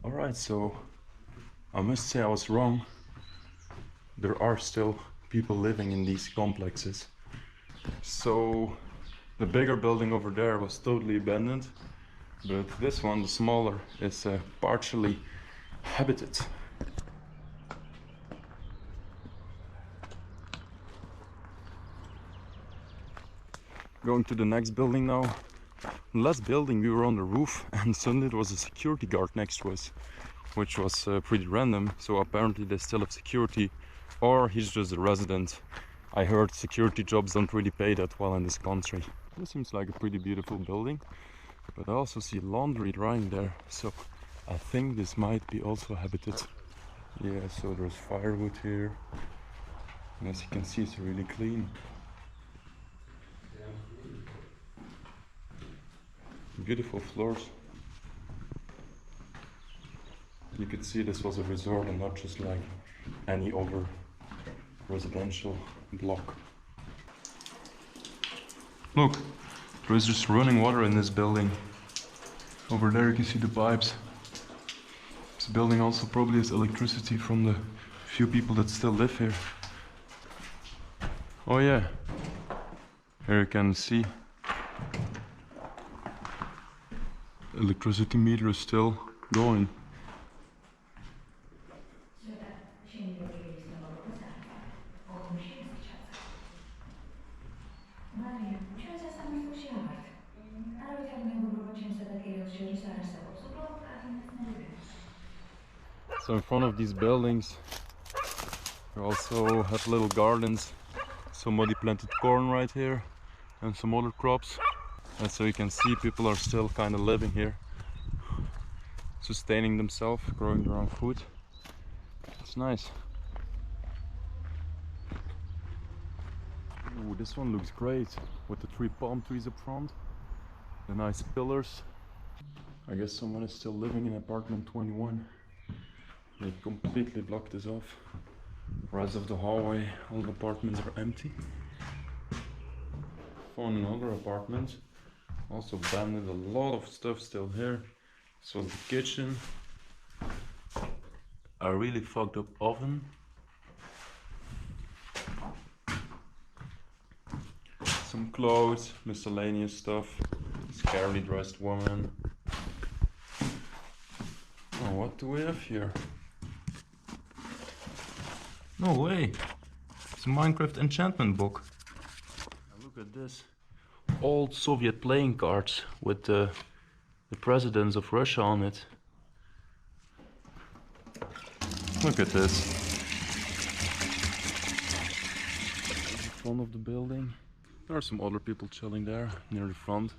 alright, so I must say I was wrong. There are still people living in these complexes. So the bigger building over there was totally abandoned, but this one, the smaller, is partially habited. Going to the next building now. The last building we were on the roof, and suddenly there was a security guard next to us, which was pretty random. So apparently they still have security, or he's just a resident. I heard security jobs don't really pay that well in this country. This seems like a pretty beautiful building, but I also see laundry drying there, so I think this might be also habited. Yeah, so there's firewood here. And as you can see, it's really clean. Beautiful floors. You could see this was a resort and not just like any other residential block. Look, there is just running water in this building. Over there you can see the pipes. This building also probably has electricity from the few people that still live here. Oh yeah, here you can see electricity meter is still going. So in front of these buildings we also have little gardens. Somebody planted corn right here and some other crops. And so you can see people are still kind of living here, sustaining themselves, growing their own food. It's nice. Ooh, this one looks great with the 3 palm trees up front, the nice pillars. I guess someone is still living in apartment 21. They completely blocked this off. Rest of the hallway, all the apartments are empty. Found another apartment, also abandoned, a lot of stuff still here. So the kitchen, a really fucked up oven. Some clothes, miscellaneous stuff, scarily dressed woman. Oh, what do we have here? No way! It's a Minecraft enchantment book. Now look at this. Old Soviet playing cards with the presidents of Russia on it. Look at this. In front of the building. There are some other people chilling there near the front.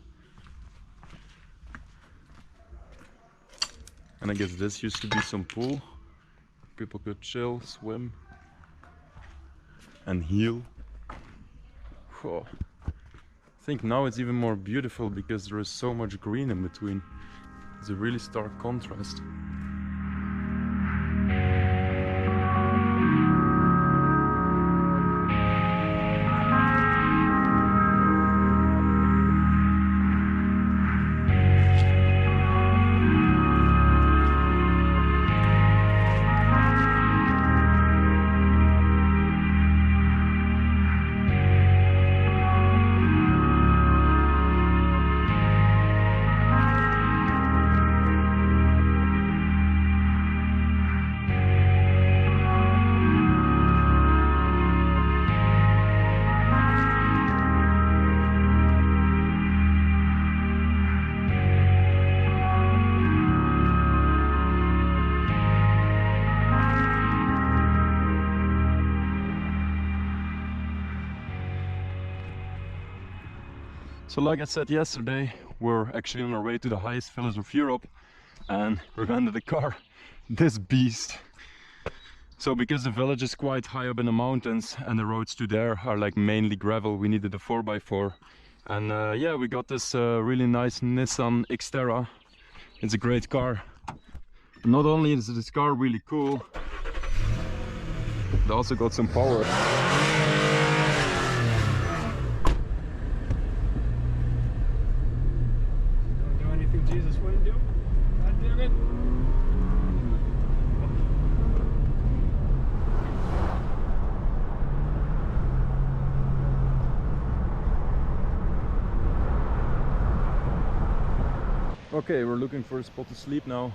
And I guess this used to be some pool. People could chill, swim and heal. Oh. I think now it's even more beautiful because there is so much green in between. It's a really stark contrast. So like I said yesterday, we're actually on our way to the highest village of Europe and we rented the car, this beast. So because the village is quite high up in the mountains and the roads to there are like mainly gravel, we needed a 4x4. And yeah, we got this really nice Nissan Xterra. It's a great car. Not only is this car really cool, it also got some power. Jesus wouldn't do. God damn it. Okay, we're looking for a spot to sleep now.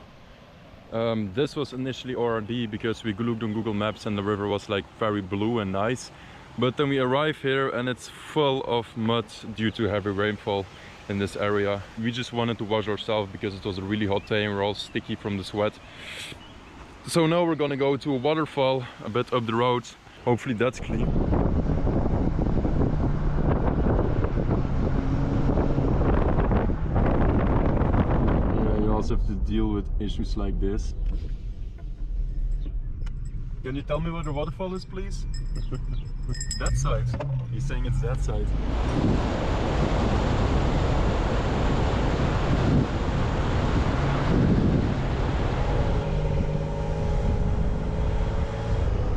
This was initially ORD because we looked on Google Maps and the river was like very blue and nice. But then we arrive here and it's full of mud due to heavy rainfall in this area. We just wanted to wash ourselves because it was a really hot day and we're all sticky from the sweat. So now we're gonna go to a waterfall a bit up the road. Hopefully that's clean. Yeah, you also also have to deal with issues like this. Can you tell me where the waterfall is, please? That side. He's saying it's that side.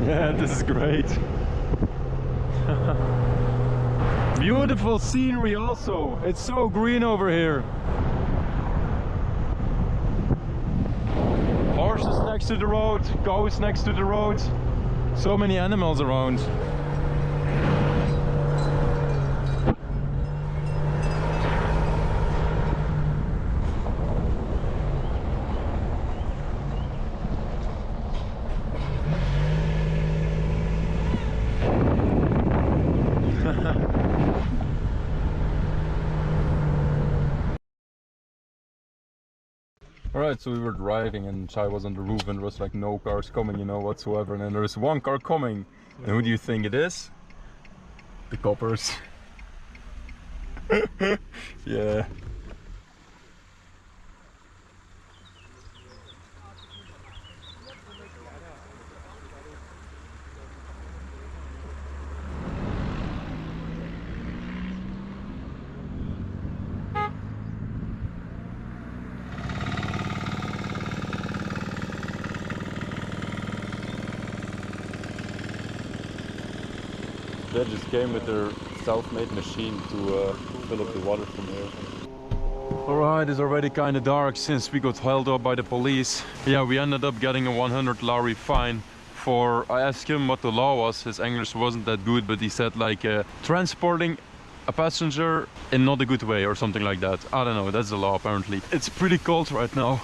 Yeah, this is great. Beautiful scenery also. It's so green over here. Horses next to the road, goats next to the road. So many animals around. Alright, so we were driving and Chai was on the roof and there was like no cars coming, you know, whatsoever. And then there is one car coming. And who do you think it is? The coppers. Yeah. They just came with their self-made machine to fill up the water from here. Alright, it's already kind of dark since we got held up by the police. Yeah, we ended up getting a 100 lari fine for... I asked him what the law was. His English wasn't that good, but he said like transporting a passenger in not a good way or something like that. I don't know, that's the law apparently. It's pretty cold right now.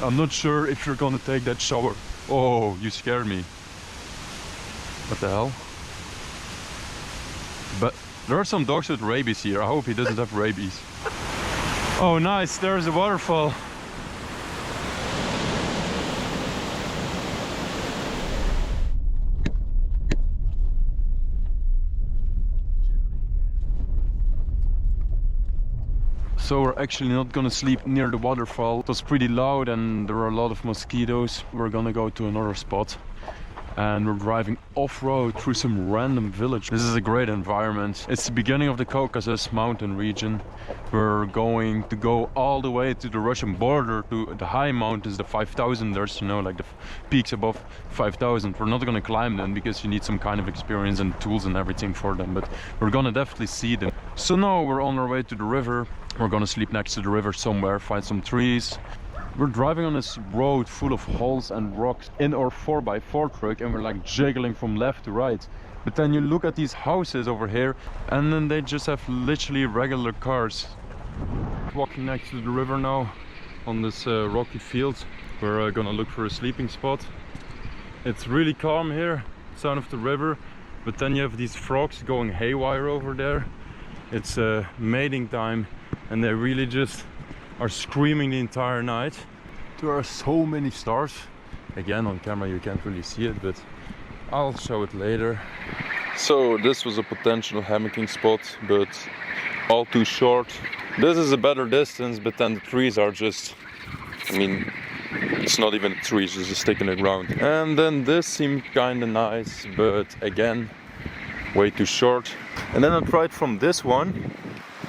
I'm not sure if you're gonna take that shower. Oh, you scared me. What the hell? But there are some dogs with rabies here. I hope he doesn't have rabies. Oh nice, there's a waterfall. So we're actually not gonna sleep near the waterfall. It was pretty loud and there were a lot of mosquitoes. We're gonna go to another spot. And we're driving off-road through some random village. This is a great environment. It's the beginning of the Caucasus mountain region. We're going to go all the way to the Russian border, to the high mountains, the 5,000ers, you know, like the peaks above 5,000. We're not gonna climb them because you need some kind of experience and tools and everything for them, but we're gonna definitely see them. So now we're on our way to the river. We're gonna sleep next to the river somewhere, find some trees. We're driving on this road full of holes and rocks in our 4x4 truck and we're like jiggling from left to right. But then you look at these houses over here and then they just have literally regular cars. Walking next to the river now on this rocky field. We're gonna look for a sleeping spot. It's really calm here, sound of the river. But then you have these frogs going haywire over there. It's mating time and they really just are screaming the entire night. There are so many stars. Again, on camera you can't really see it, but I'll show it later. So this was a potential hammocking spot, but all too short. This is a better distance, but then the trees are just, I mean, it's not even a tree, it's just a stick in the ground. And then this seemed kind of nice, but again, way too short. And then I tried from this one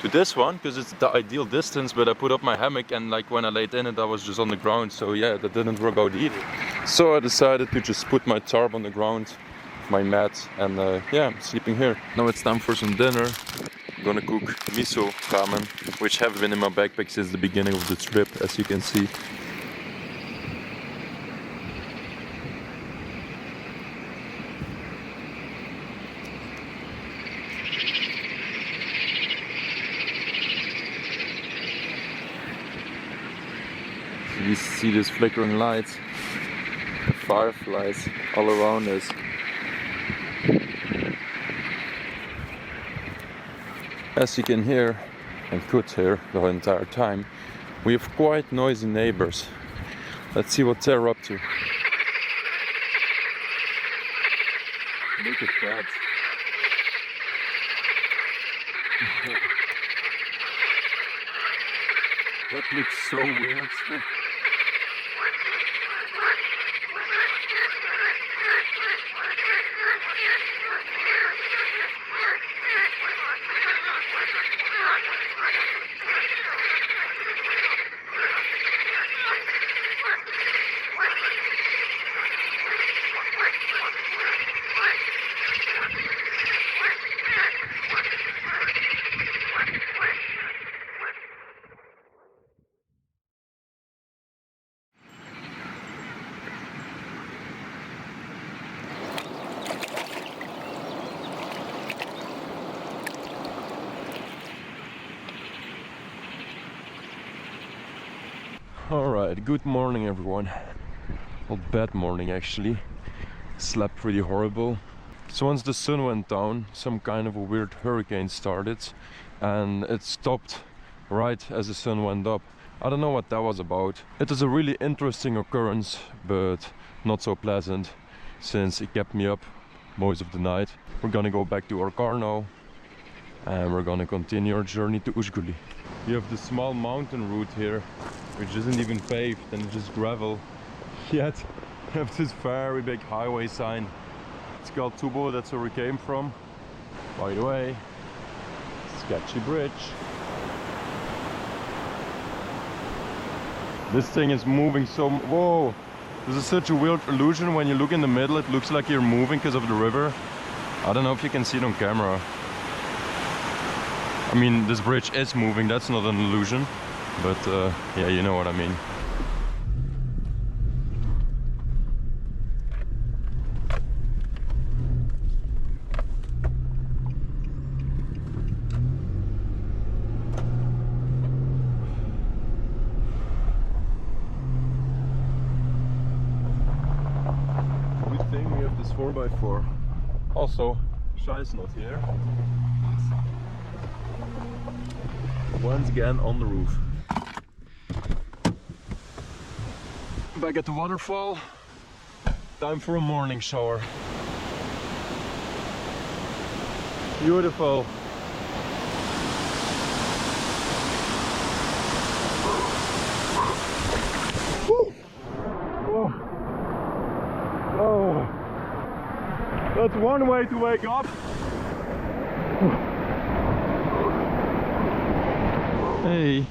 to this one because it's the ideal distance, but I put up my hammock and like when I laid in it I was just on the ground, so yeah, that didn't work out either. So I decided to just put my tarp on the ground, my mat, and yeah, I'm sleeping here. Now it's time for some dinner. I'm gonna cook miso ramen, which have been in my backpack since the beginning of the trip, as you can see. You see this flickering light, the fireflies all around us. As you can hear, and could hear the entire time, we have quite noisy neighbors. Let's see what they're up to. Look at that. That looks so weird. Alright, good morning everyone. Well, bad morning actually. Slept pretty horrible. So once the sun went down, some kind of a weird hurricane started and it stopped right as the sun went up. I don't know what that was about. It was a really interesting occurrence, but not so pleasant since it kept me up most of the night. We're gonna go back to our car now and we're gonna continue our journey to Uzguli. You have the small mountain route here, which isn't even paved and it's just gravel. Yet you have this very big highway sign. It's called Tubo, that's where we came from. By the way, sketchy bridge. This thing is moving so... Whoa! This is such a weird illusion. When you look in the middle, it looks like you're moving because of the river. I don't know if you can see it on camera. I mean, this bridge is moving, that's not an illusion. But yeah, you know what I mean. Good thing we have this 4x4. Also, Shai's not here. Once again on the roof. Back at the waterfall. Time for a morning shower. Beautiful. Woo. Oh. Oh. That's one way to wake up. Hey.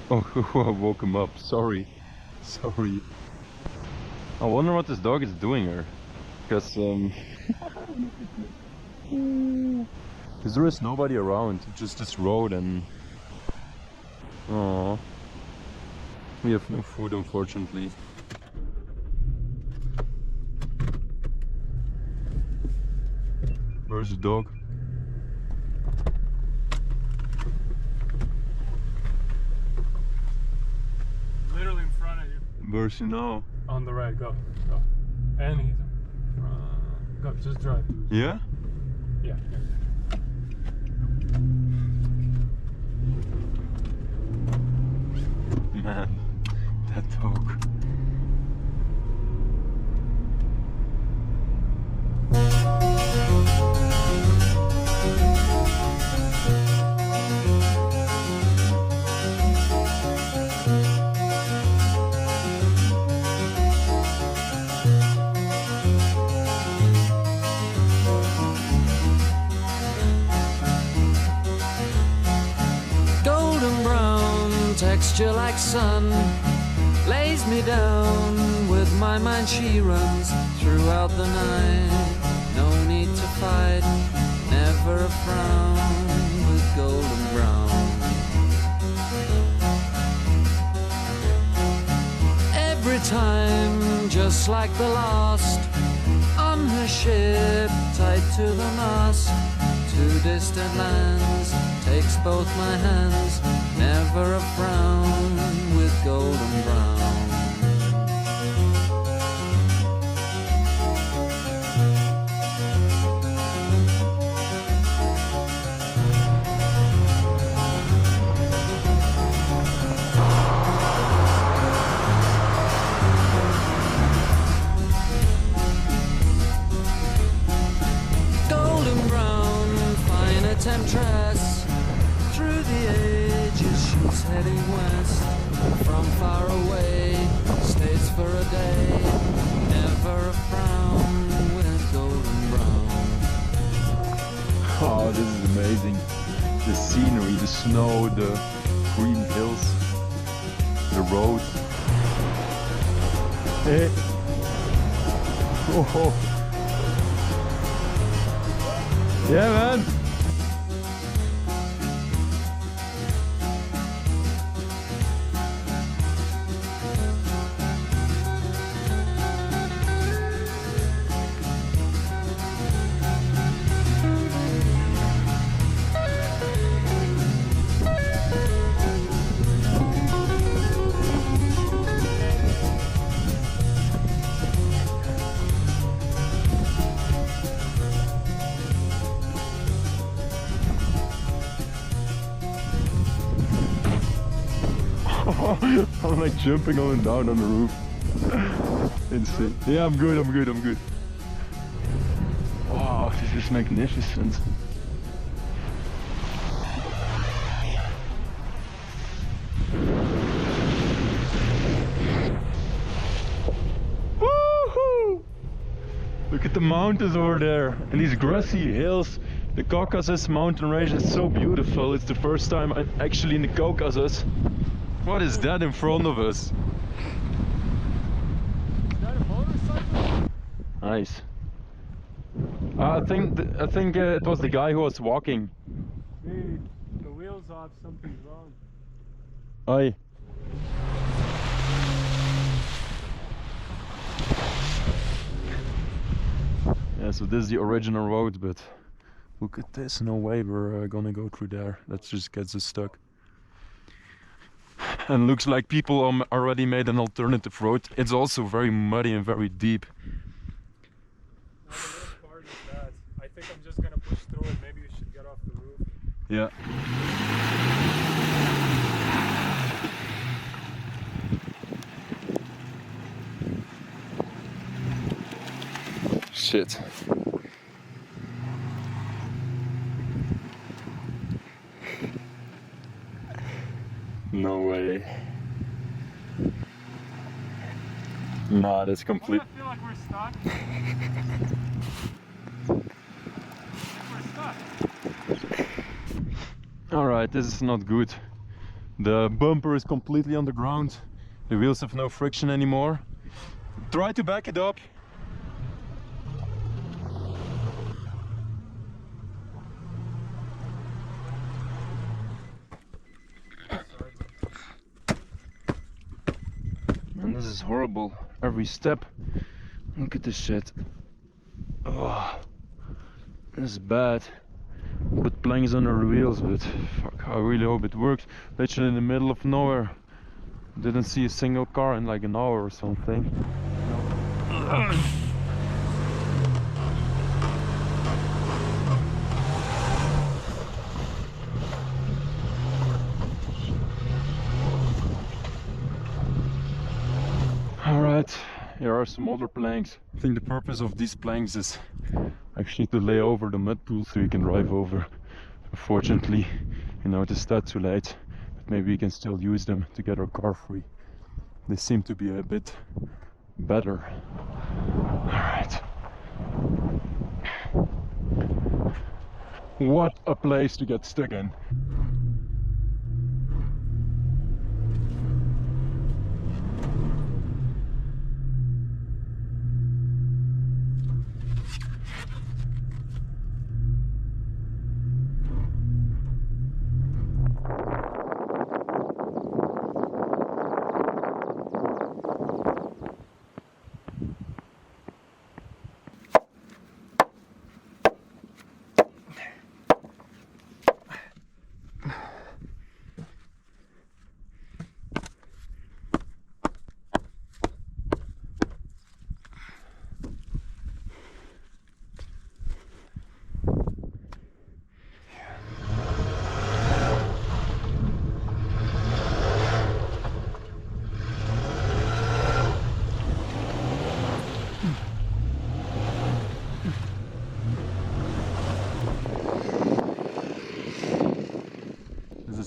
Oh, I woke him up. Sorry. Sorry. I wonder what this dog is doing here. Because there is nobody around. Just this road and... Oh. We have no food, unfortunately. Where's the dog? Literally in front of you. Where's he now? On the right, go. Go. And he's go, just drive. Yeah? Yeah. Man, that dog. Texture like sun lays me down. With my mind she runs throughout the night. No need to fight, never a frown. With golden brown, every time just like the last. On her ship tied to the mast, to distant lands takes both my hands. Never a frown with golden brown. Golden brown, fine a temptress. Through the ages she's heading west. From far away, stays for a day. Never a frown with golden brown. Oh, this is amazing. the scenery, the snow, the green hills, the road. Hey. Oh. Yeah, man. I'm like jumping up and down on the roof. Insane. Yeah, I'm good. Wow, this is magnificent. Woohoo! Look at the mountains over there and these grassy hills. The Caucasus mountain range is so beautiful. It's the first time I'm actually in the Caucasus. What is that in front of us? Is that a motorcycle? Nice. I think it was the guy who was walking. Hey, the wheels off, something's wrong. Aye. Yeah, so this is the original road, but look at this. No way we're gonna go through there. That just gets us stuck. And looks like people already made an alternative road. It's also very muddy and very deep. The worst part is that I think I'm just gonna push through it. Maybe you should get off the roof. Yeah. Shit. No way. Nah, that's complete. I feel like we're stuck. We're stuck. Alright, this is not good. The bumper is completely on the ground. The wheels have no friction anymore. Try to back it up. Man, this is horrible. Every step. Look at this shit. Oh, this is bad. Put planks under the wheels, but fuck, I really hope it works. Literally in the middle of nowhere. Didn't see a single car in like an hour or something. Alright, here are some other planks. I think the purpose of these planks is actually to lay over the mud pool so you can drive over. Unfortunately, you notice that too late, but maybe we can still use them to get our car free. They seem to be a bit better. Alright. What a place to get stuck in.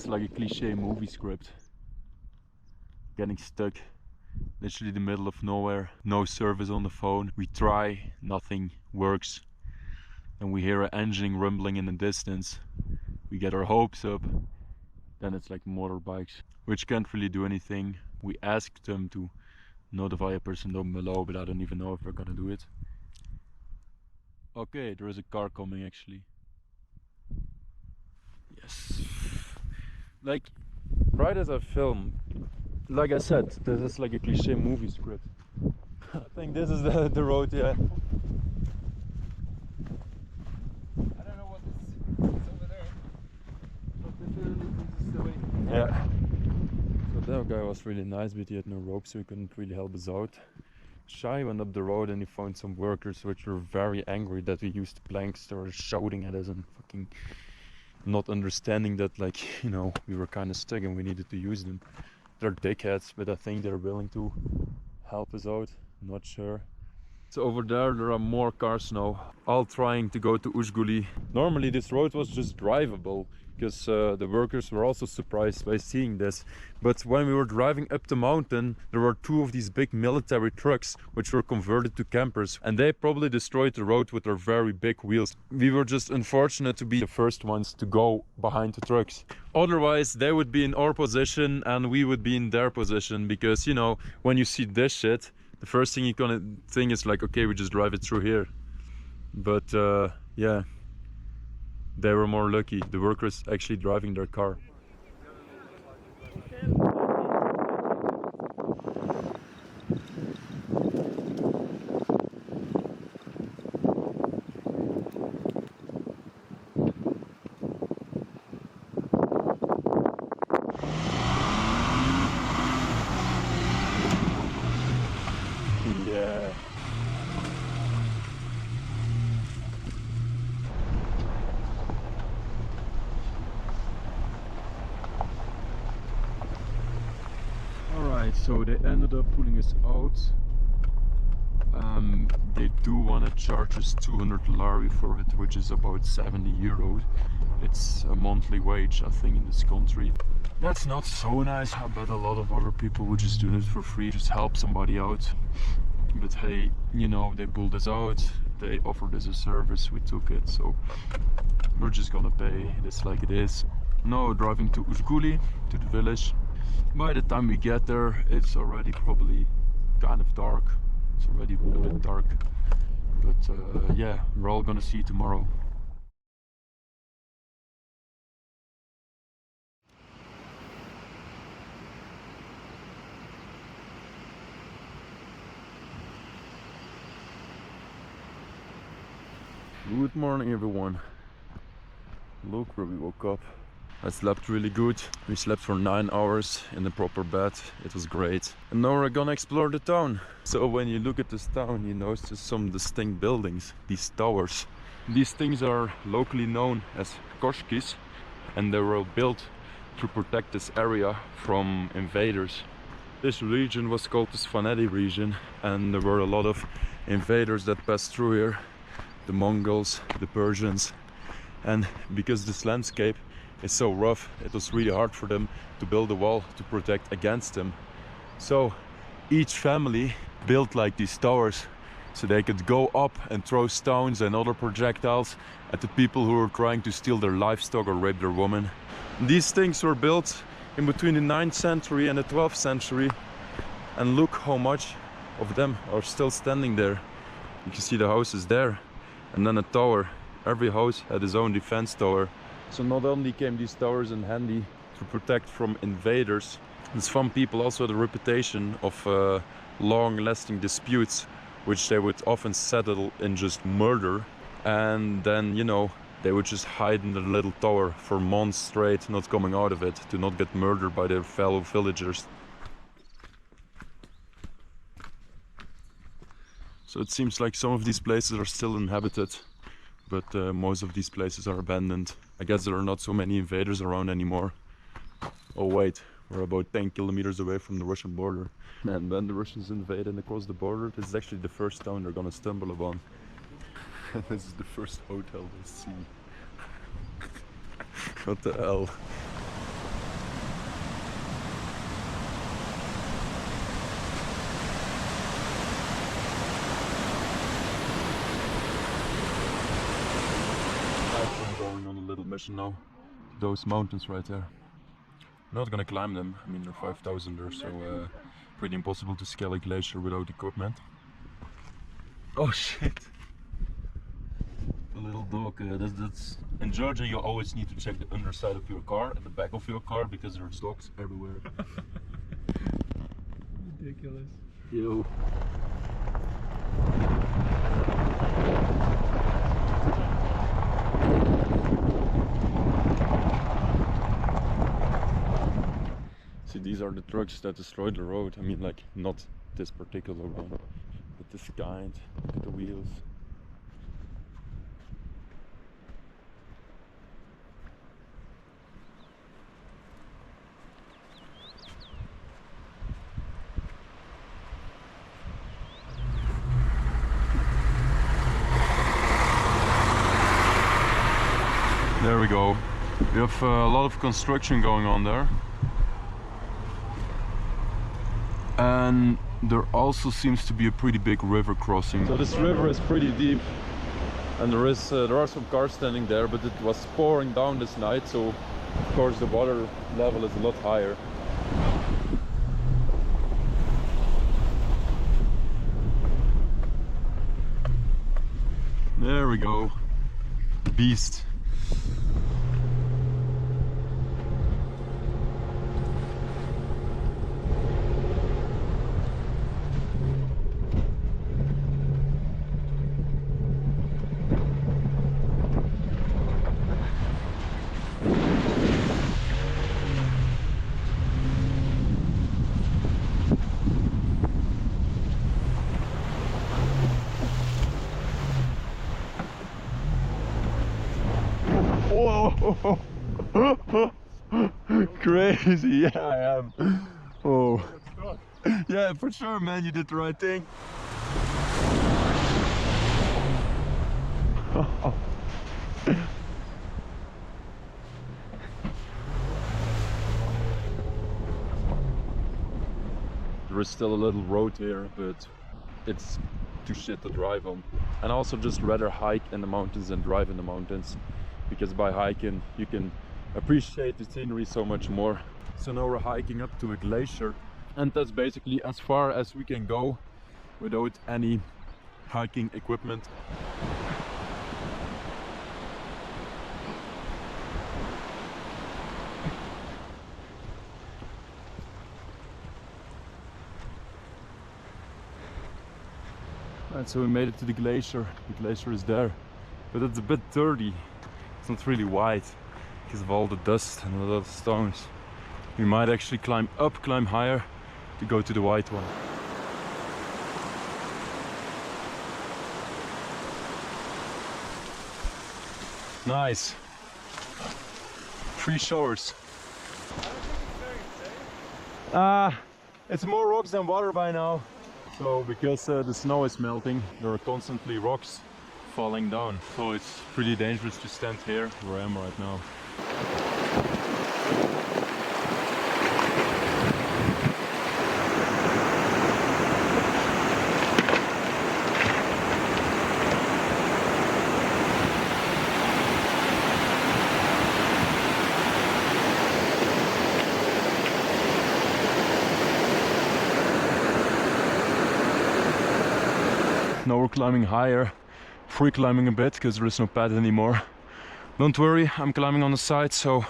Like a cliche movie script. Getting stuck, literally the middle of nowhere, no service on the phone. We try, nothing works. And we hear an engine rumbling in the distance. we get our hopes up. Then it's like motorbikes, which can't really do anything. We asked them to notify a person down below, but I don't even know if they're gonna do it. Okay, there is a car coming actually. Yes. Like, right as I film, like I said, this is like a cliche movie script. I think this is the road, yeah. I don't know what is over there, but definitely this is the way. Yeah. So that guy was really nice, but he had no rope, so he couldn't really help us out. Shai went up the road and he found some workers which were very angry that we used planks. They were shouting at us and fucking not understanding that, like, you know, we were kind of stuck and we needed to use them. They're dickheads, but I think they're willing to help us out. Not sure. So over there are more cars now, all trying to go to Uzguli. Normally this road was just drivable, because the workers were also surprised by seeing this. But when we were driving up the mountain, there were two of these big military trucks which were converted to campers, and they probably destroyed the road with their very big wheels. We were just unfortunate to be the first ones to go behind the trucks. Otherwise they would be in our position and we would be in their position, because, you know, when you see this shit, the first thing you're gonna think is like, okay, we just drive it through here. But yeah, they were more lucky, the workers actually driving their car. Yeah. Alright, so they ended up pulling us out. They do want to charge us 200 lari for it, which is about 70 euros. It's a monthly wage, I think, in this country. That's not so nice. I bet a lot of other people would just do it for free, just help somebody out. But hey, you know, they pulled us out, they offered us a service, we took it, so we're just gonna pay this like it is. Now driving to Uzguli, to the village. By the time we get there, it's already probably kind of dark. It's already a bit dark. But yeah, we're all gonna see tomorrow. Good morning everyone. Look where we woke up. I slept really good. We slept for 9 hours in the proper bed. It was great. And now we're gonna explore the town. So when you look at this town, you notice some distinct buildings, these towers. These things are locally known as koshkis, and they were built to protect this area from invaders. This region was called the Svaneti region, and there were a lot of invaders that passed through here. The Mongols, the Persians, and because this landscape is so rough, it was really hard for them to build a wall to protect against them. So each family built like these towers so they could go up and throw stones and other projectiles at the people who were trying to steal their livestock or rape their women. These things were built in between the 9th century and the 12th century, and look how much of them are still standing there. You can see the houses there, and then a tower. Every house had its own defense tower. So not only came these towers in handy to protect from invaders, the Svan people also had a reputation of long-lasting disputes, which they would often settle in just murder. And then, you know, they would just hide in the little tower for months straight, not coming out of it, to not get murdered by their fellow villagers. So it seems like some of these places are still inhabited, but most of these places are abandoned. I guess there are not so many invaders around anymore. Oh wait, we're about 10 kilometers away from the Russian border. And when the Russians invade and cross the border, this is actually the first town they're gonna stumble upon. This is the first hotel they see. What the hell? I'm going on a little mission now. those mountains right there. I'm not gonna climb them. I mean, they're 5,000 or so, pretty impossible to scale a glacier without equipment. Oh shit! A little dog. That's in Georgia. You always need to check the underside of your car and the back of your car because there's dogs everywhere. Ridiculous. Yo. See, these are the trucks that destroyed the road. I mean, like, not this particular one, but this kind. Look at the wheels. There we go. We have a lot of construction going on there. And there also seems to be a pretty big river crossing. So this river is pretty deep, and there are some cars standing there, but it was pouring down this night, so of course the water level is a lot higher. There we go. Beast. Whoa! Crazy, yeah, I am. Oh, yeah, for sure, man. You did the right thing. There is still a little road here, but it's too shit to drive on. And I also just rather hike in the mountains than drive in the mountains, because by hiking you can appreciate the scenery so much more. So now we're hiking up to a glacier, and that's basically as far as we can go without any hiking equipment. And so we made it to the glacier. The glacier is there, but it's a bit dirty. It's not really wide because of all the dust and a lot of stones. We might actually climb higher to go to the white one. Nice. 3 showers. It's more rocks than water by now. So because the snow is melting, there are constantly rocks falling down. So it's pretty dangerous to stand here where I am right now. Now we're climbing higher, free climbing a bit because there is no pad anymore. Don't worry, I'm climbing on the side, so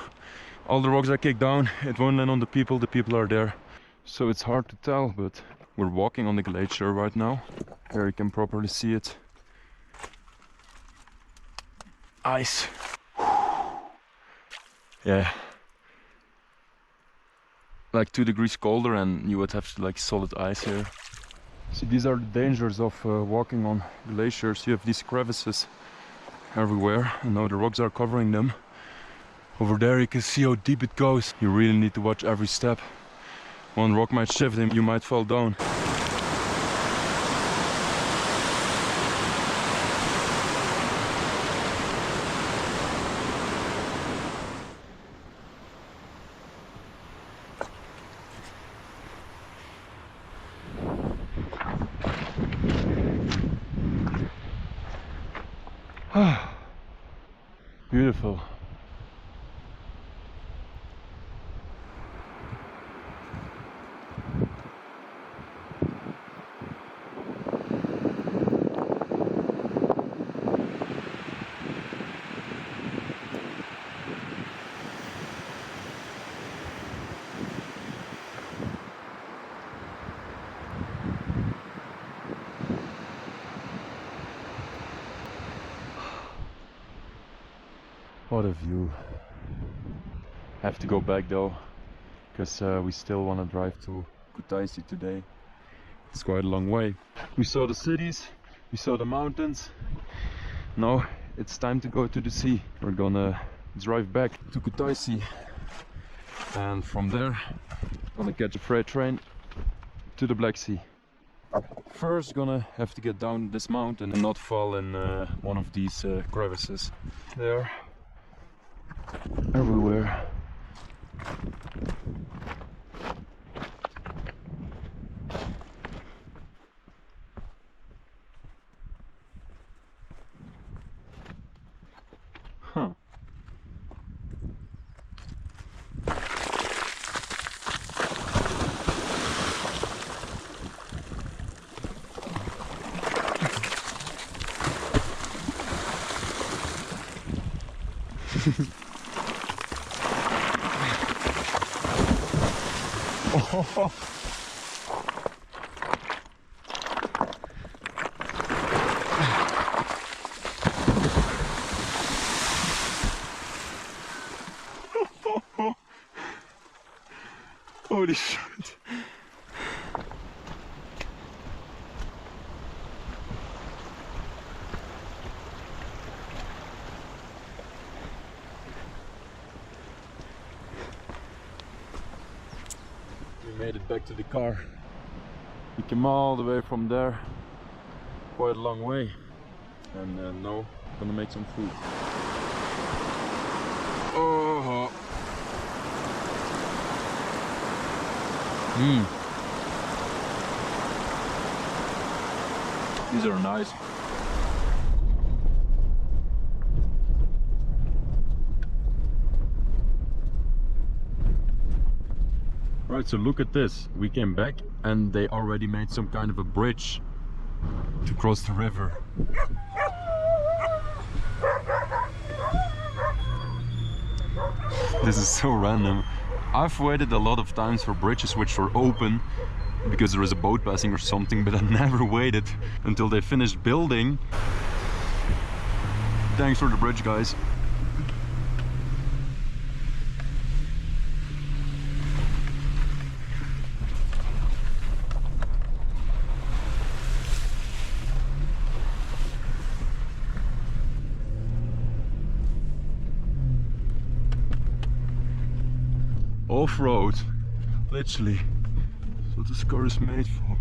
all the rocks I kick down, it won't land on the people are there. So it's hard to tell, but we're walking on the glacier right now. Here you can properly see it. Ice. Yeah. Like 2 degrees colder and you would have like solid ice here. See, these are the dangers of walking on glaciers. You have these crevices everywhere, and now the rocks are covering them. Over there you can see how deep it goes. You really need to watch every step. One rock might shift and you might fall down. Beautiful. What a view. Have to go back though, because we still want to drive to Kutaisi today. It's quite a long way. We saw the cities, we saw the mountains. Now it's time to go to the sea. We're gonna drive back to Kutaisi, and from there gonna catch a freight train to the Black Sea. First gonna have to get down this mountain and not fall in one of these crevices. There, everywhere. Huh. Oh. Holy shit. We made it back to the car. We came all the way from there, quite a long way, and now gonna make some food. Oh. These are nice. Right, so look at this. We came back and they already made some kind of a bridge to cross the river. This is so random. I've waited a lot of times for bridges which were open because there is a boat passing or something, but I never waited until they finished building. Thanks for the bridge, guys. Off-road, literally. That's what this car is made for.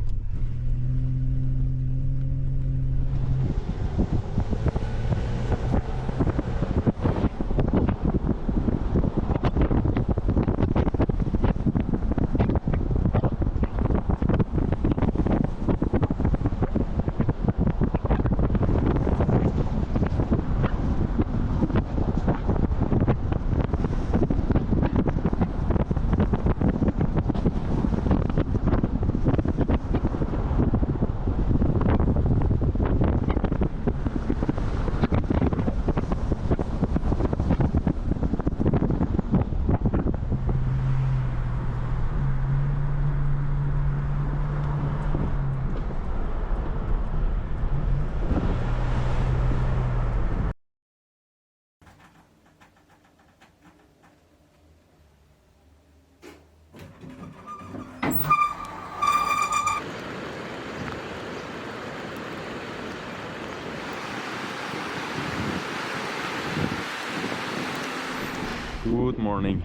Good morning.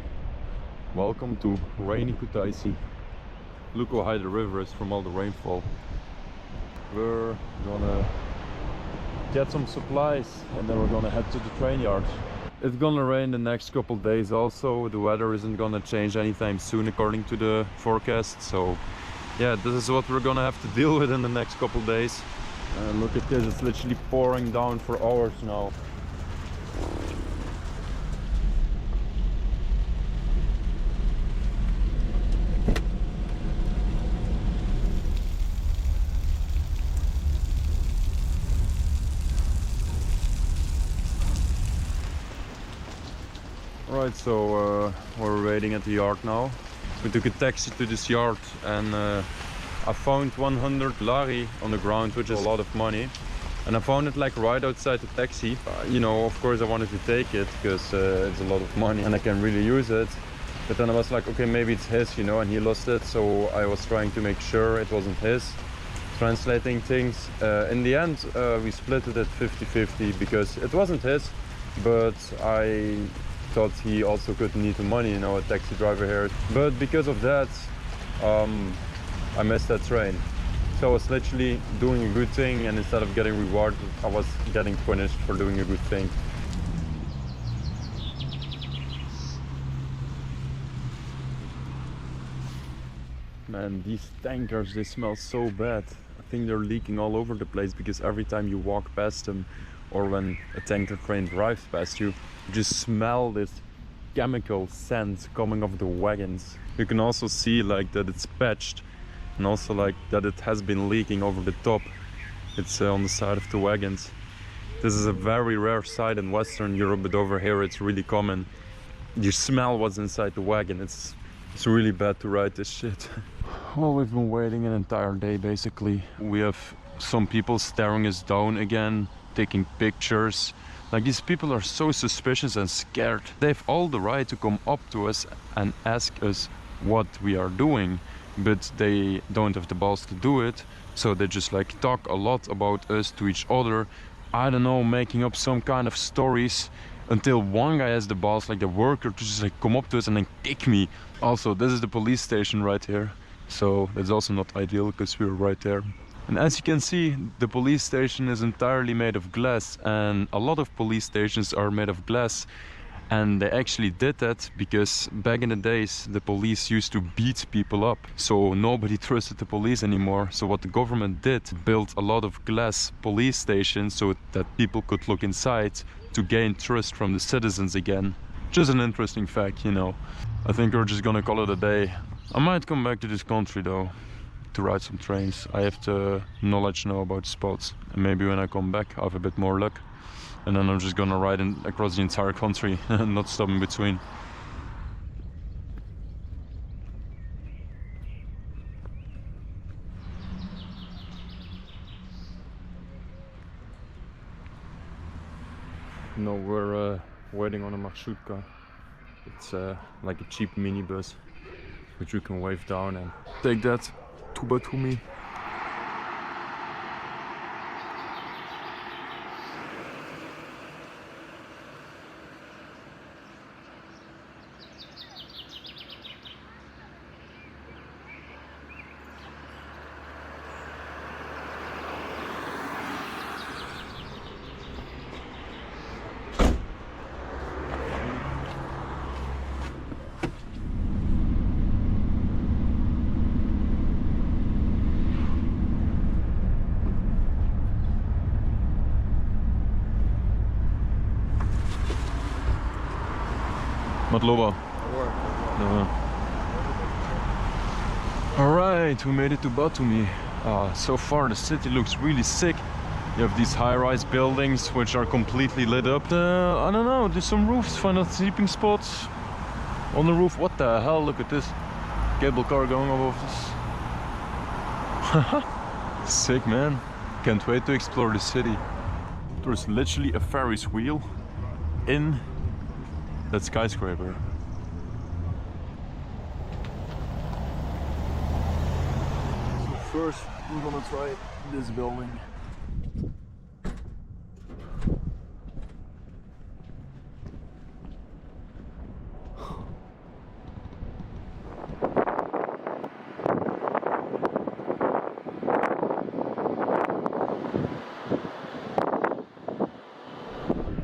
Welcome to rainy Kutaisi. Look how high the river is from all the rainfall. We're gonna get some supplies and then we're gonna head to the train yard. It's gonna rain the next couple days also. The weather isn't gonna change anytime soon according to the forecast. So yeah, this is what we're gonna have to deal with in the next couple days. And look at this, it's literally pouring down for hours now. Right, so we're waiting at the yard now. We took a taxi to this yard and I found 100 lari on the ground, which is a lot of money. and I found it like right outside the taxi. You know, of course I wanted to take it because it's a lot of money and I can really use it. But then I was like, okay, maybe it's his, you know, and he lost it, so I was trying to make sure it wasn't his. Translating things. In the end, we split it at 50-50 because it wasn't his, but I thought he also could need the money, you know, a taxi driver here. But because of that, I missed that train. So I was literally doing a good thing, and instead of getting rewarded, I was getting punished for doing a good thing. Man, these tankers, they smell so bad. I think they're leaking all over the place because every time you walk past them or when a tanker train drives past you, you just smell this chemical scent coming off the wagons. You can also see like that it's patched and also like that it has been leaking over the top. It's on the side of the wagons. This is a very rare sight in Western Europe, but over here it's really common. You smell what's inside the wagon. It's really bad to ride this shit. Well, we've been waiting an entire day basically. We have some people staring us down again, taking pictures. Like, these people are so suspicious and scared. They have all the right to come up to us and ask us what we are doing, but they don't have the balls to do it. So they just like talk a lot about us to each other. I don't know, making up some kind of stories, until one guy has the balls, like the worker, to just like come up to us and then kick me. Also, this is the police station right here, so that's also not ideal because we were right there. And as you can see, the police station is entirely made of glass, and a lot of police stations are made of glass. And they actually did that because back in the days the police used to beat people up, so nobody trusted the police anymore. So what the government did, built a lot of glass police stations so that people could look inside to gain trust from the citizens again. Just an interesting fact, you know. I think we're just gonna call it a day. I might come back to this country though, to ride some trains. I have the knowledge now about spots, and maybe when I come back I have a bit more luck. And then I'm just gonna ride across the entire country and not stop in between. No, we're waiting on a marshutka. It's like a cheap minibus, which you can wave down and take that to Batumi. Matloba. Alright, we made it to Batumi. So far the city looks really sick. You have these high-rise buildings which are completely lit up. I don't know, there's some roofs, find out sleeping spots on the roof. What the hell, look at this cable car going above this. Sick, man. Can't wait to explore the city. There's literally a Ferris wheel in that skyscraper. So first we're gonna try this building.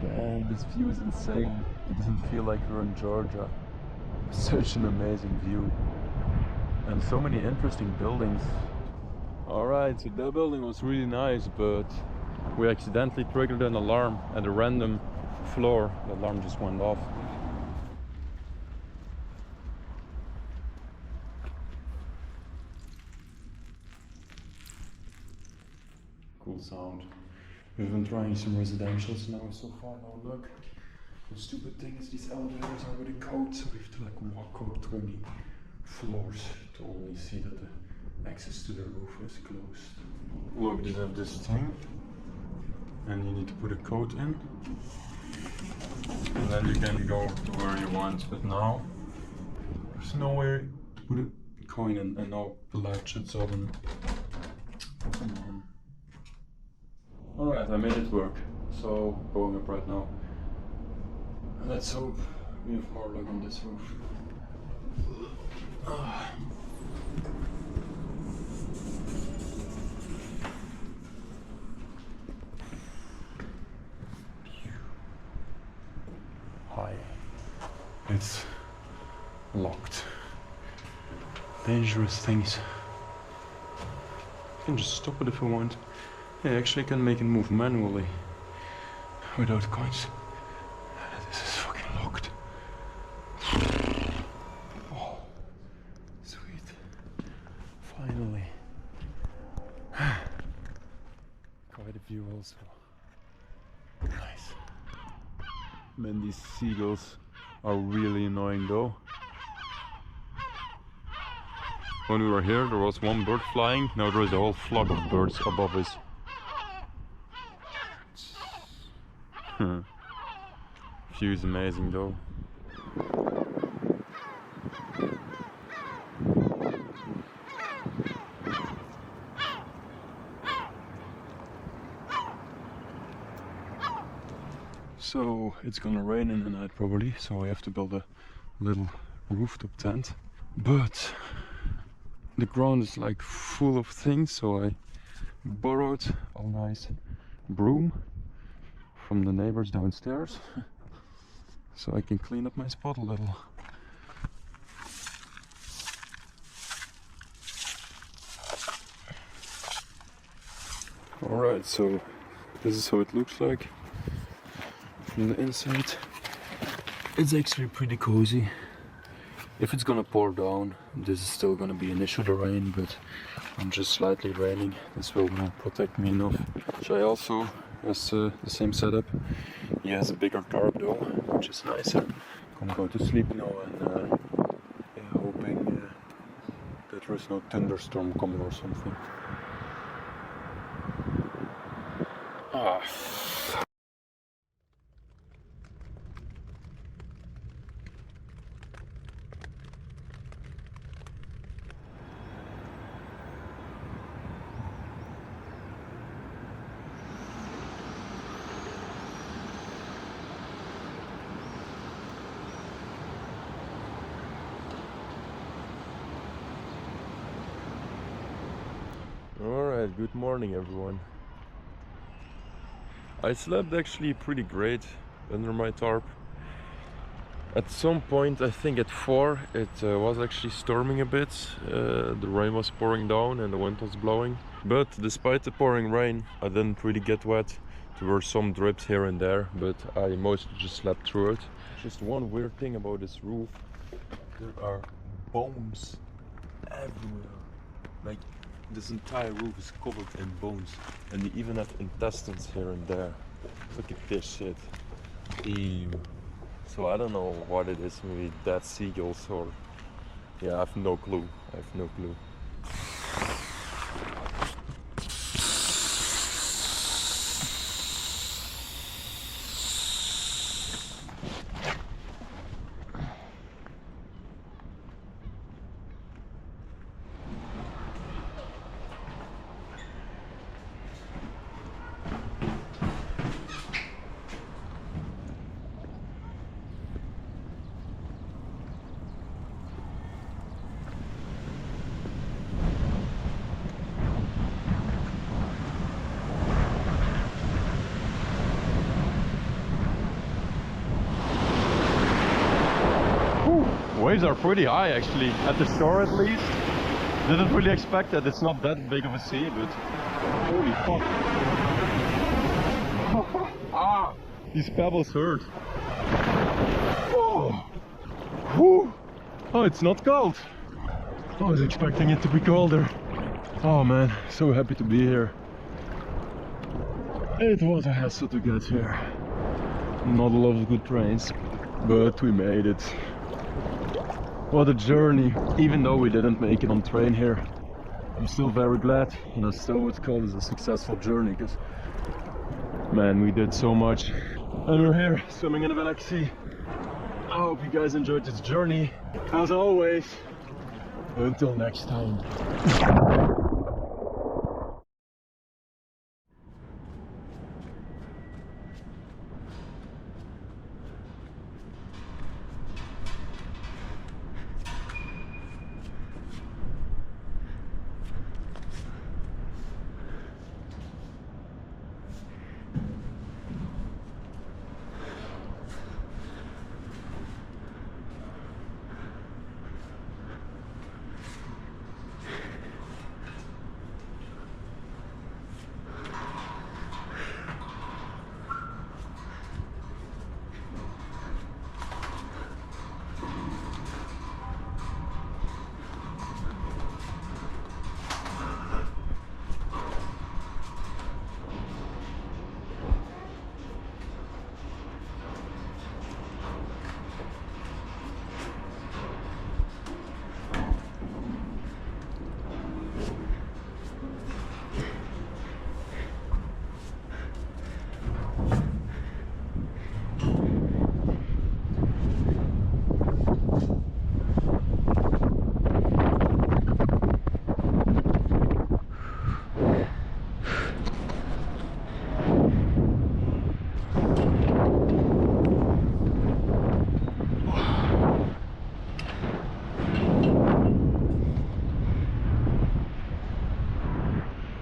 Man, this view is insane. It doesn't feel like we're in Georgia. Such an amazing view. And so many interesting buildings. Alright, so that building was really nice, but we accidentally triggered an alarm at a random floor. The alarm just went off. Cool sound. We've been trying some residentials now, so far no luck. The stupid thing is these elevators are with a code, so we have to like walk up 20 floors to only see that the access to the roof is closed. Look, they have this thing and you need to put a code in, and then you can go to where you want. But now there's nowhere to put a coin in, and now the light shuts off. Come on. Alright, I made it work. So going up right now. Let's hope we have more luck on this roof. Hi. It's locked. Dangerous things. I can just stop it if I want. Yeah, actually I can make it move manually without coins. This is fucking locked. Oh, sweet. Finally. Quite a view also. Nice. Man, these seagulls are really annoying though. When we were here, there was one bird flying. Now there is a whole flock of birds above us. View is amazing though. So it's gonna rain in the night probably, so I have to build a little rooftop tent. But the ground is like full of things, so I borrowed a nice broom from the neighbors downstairs so I can clean up my spot a little. Alright, so this is how it looks like from the inside. It's actually pretty cozy. If it's gonna pour down, this is still gonna be an issue, the rain, but I'm just slightly raining. This will protect me enough. So I also has the same setup. He has a bigger tarp though, which is nicer. I'm gonna go to sleep now and yeah, hoping that there is no thunderstorm coming or something. Alright, good morning everyone. I slept actually pretty great under my tarp. At some point, I think at 4, it was actually storming a bit. The rain was pouring down and the wind was blowing. But despite the pouring rain, I didn't really get wet. There were some drips here and there, but I mostly just slept through it. Just one weird thing about this roof, there are bones everywhere. Like, this entire roof is covered in bones, and you even have intestines here and there. Look at this shit. Ew. So I don't know what it is, maybe dead seagulls or... yeah, I have no clue. I have no clue. Waves are pretty high actually, at the shore at least. Didn't really expect that, it's not that big of a sea, but holy fuck. Ah, these pebbles hurt. Oh. Whew. Oh, it's not cold. I was expecting it to be colder. Oh man, so happy to be here. It was a hassle to get here. Not a lot of good trains, but we made it. What a journey, even though we didn't make it on train here. I'm still very glad, and I still would call this a successful journey, because Man, we did so much. And we're here swimming in the Black Sea. I hope you guys enjoyed this journey. As always, until next time.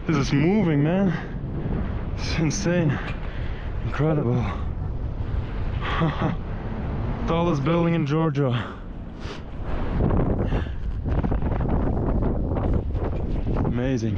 This is moving, man. It's insane. Incredible. Tallest building in Georgia. Amazing.